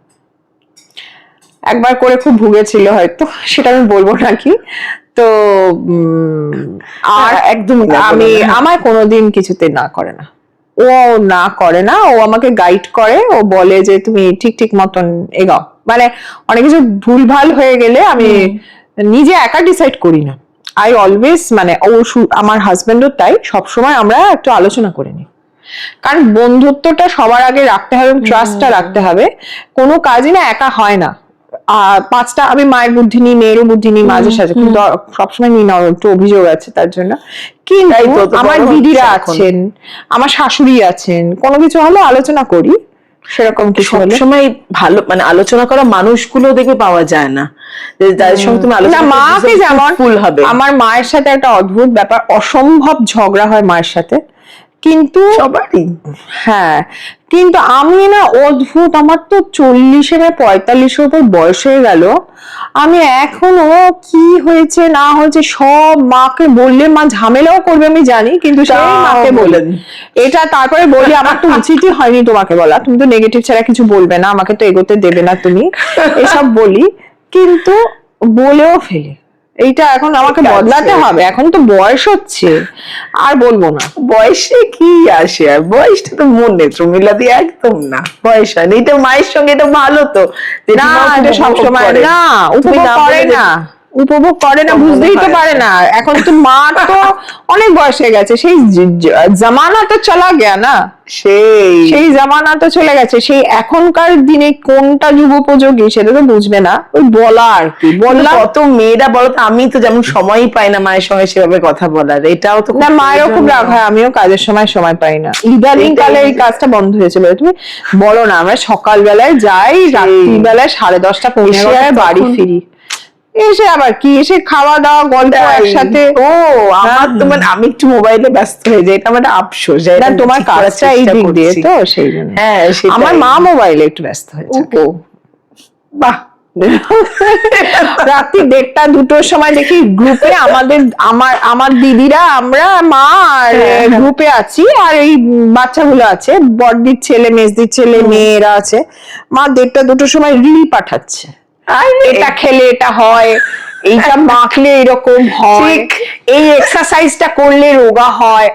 একবার করে খুব ভুগেছিল হয়তো, সেটা আমি বলবো নাকি। তো আর একদম আমার কোনোদিন কিছুতে না করে না, ও না করে না, ও আমাকে গাইড করে, ও বলে যে তুমি ঠিক মতন এগাও। মানে অনেক কিছু ভুলভাল হয়ে গেলে আমি নিজে একা ডিসাইড করি না, আই অলওয়েজ, মানে ও আমার হাজবেন্ডও তাই, সবসময় আমরা একটু আলোচনা করে নিই, কারণ বন্ধুত্বটা সবার আগে রাখতে হবে, ট্রাস্টটা রাখতে হবে। কোনো কাজই না একা হয় না, পাঁচটা আমি মায়ের বুদ্ধি নিই, মেয়েরও বুদ্ধি নিই মাঝে সাঝে, কিন্তু সবসময় নিই না, একটু অভিযোগ আছে তার জন্য। তাই কিন্তু তো, আমার বড় দিদিরা হচ্ছে এখন। আছেন, আমার শাশুড়ি আছেন, কোনো কিছু হলে আলোচনা করি, সেরকম কিছু হলে। সবসময় ভালো মানে আলোচনা করা মানুষগুলো দেখবে পাওয়া যায় না, যে যাদের সঙ্গে তুমি না, আলোচনা মাকে যেমন ফুল হবে। আমার মায়ের সাথে একটা অদ্ভুত ব্যাপার, অসম্ভব ঝগড়া হয় মায়ের সাথে, কিন্তু সবারই। হ্যাঁ, কিন্তু আমি না অদ্ভুত, আমার তো 40-45 উপর বয়স হয়ে গেল, আমি এখনো কি হয়েছে না হয়েছে সব মাকে বললে মা ঝামেলাও করবে আমি জানি, কিন্তু সেই তাও মাকে বলেন বলেন। এটা, তারপরে বলি আমার তো উচিতই হয়নি তোমাকে বলা, তুমি তো নেগেটিভ ছাড়া কিছু বলবে না, আমাকে তো এগোতে দেবে না তুমি, এসব বলি, কিন্তু বলেও ফেলি। এইটা এখন আমাকে ঠিক আছে। বদলাতে হবে, এখন তো বয়স হচ্ছে, আর বলবো না। বয়সে কি আসে, আর বয়সটা তো মনে প্রমিলা দিয়ে একদম না, বয়স হয় না। এটা মায়ের সঙ্গে এটা ভালো তো, না, এটা সবসময় না, উপভোগ করে না, উপভোগ করে না, বুঝতেই তো পারে না। এখন তো মা তো অনেক বয়স হয়ে গেছে, সেই জামানা তো চলা গেয়া না, সেই জামানা তো চলে গেছে, সেই এখনকার দিনে কোনটা যুগোপযোগী সেটা তো বুঝবে না, ওই বলা আর কি, বললাম। কত মেয়েরা বলো তো, আমি তো যেমন সময়ই পাই না মায়ের সঙ্গে সেভাবে কথা বলার, এটাও তো না, মায়েরও খুব রাগ হয়, আমিও কাজের সময় পাই না, ইদানিং কালে এই কাজটা বন্ধ হয়েছিল। তুমি বলো না, আমরা সকাল বেলায় যাই, রাত্রিবেলায় 10:30-11:00 বাড়ি ফিরি, এসে আবার কি, এসে খাওয়া দাওয়া গল্প একসাথে। ও আমার তো মানে আমি একটু মোবাইলে ব্যস্ত হয়ে যাই, এটা আমার একটা আফসোস। না, তোমার কাজটা এই দিক দিয়ে তো সেই জন্য। হ্যাঁ, আমার মা মোবাইলে একটু ব্যস্ত হয়েছে। বাহ। রাত্রি 1:30-2:00 সময় দেখি গ্রুপে আমার দিদিরা, আমরা মা আর গ্রুপে আছি, আর এই বাচ্চাগুলো আছে, বড়দির ছেলে, মেজদির ছেলে, মেয়েরা আছে, মা 1:30-2:00 সময় রিল পাঠাচ্ছে, এটা খেলে এটা হয়, এইটা মাখলে এরকম হয়, এই এক্সারসাইজটা করলে রোগা হয়।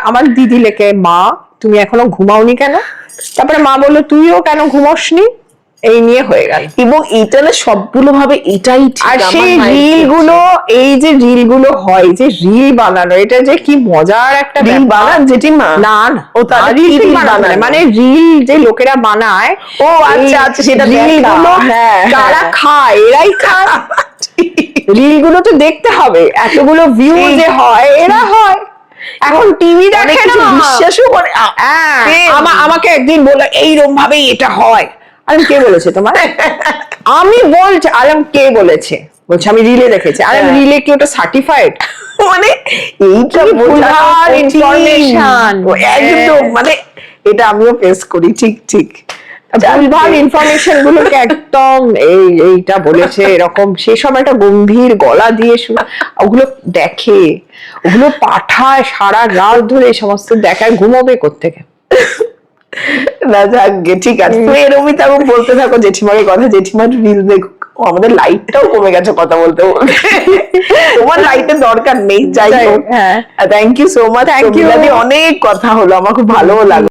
আমার দিদি লেখে, মা তুমি এখনো ঘুমাওনি কেন? তারপরে মা বললো তুইও কেন ঘুমোসনি? এই নিয়ে হয়ে গেল। এবং এটা না সবগুলো ভাবে এটাই ঠিক। আর সেই রিল গুলো, এই যে রিল গুলো হয়, যে রিল বানানো, এটা যে কি মজার একটা রিল বানান জেঠিমা? না না, ও তাহলে রিল বানানো মানে রিল যে লোকেরা বানায়, ও আচ্ছা আচ্ছা, সেটা রিল গুলো যারা খায় এরাই খায়, রিল গুলো তো দেখতে হবে, এতগুলো ভিউ যে হয়, এরা হয়। এখন টিভি দেখে না, বিশ্বাসও করে। আমাকে একদিন বললো এইরকম ভাবেই এটা হয়। আরে কে বলেছে তোমার? আমি বলছি, আলম কে বলেছে? বলছে আমি রিলে দেখেছি। আরে রিলে কি ওটা সার্টিফাইড? মানে এইটা ভুলভাল ইনফরমেশন, একদম মানে এটা আমিও ফেস করি। ঠিক ঠিক, ভুলভাল ইনফরমেশন গুলোকে একদম এইটা বলেছে এরকম, সেসব একটা গম্ভীর গলা দিয়ে ওগুলো দেখে, ওগুলো পাঠায় সারা রাত ধরে, এই সমস্ত দেখায়, ঘুমোবে কোত্থেকে? না যাকগে, ঠিক আছে, তুমি এরকমই থাকো, বলতে থাকো জেঠিমার কথা। জেঠিমার রিল দেখো, আমাদের লাইটটাও কমে গেছে কথা বলতে বলতে। তোমার লাইটের দরকার নেই, যাই হোক। হ্যাঁ, thank you so much, thank you, অনেক কথা হলো, আমার খুব ভালো লাগলো।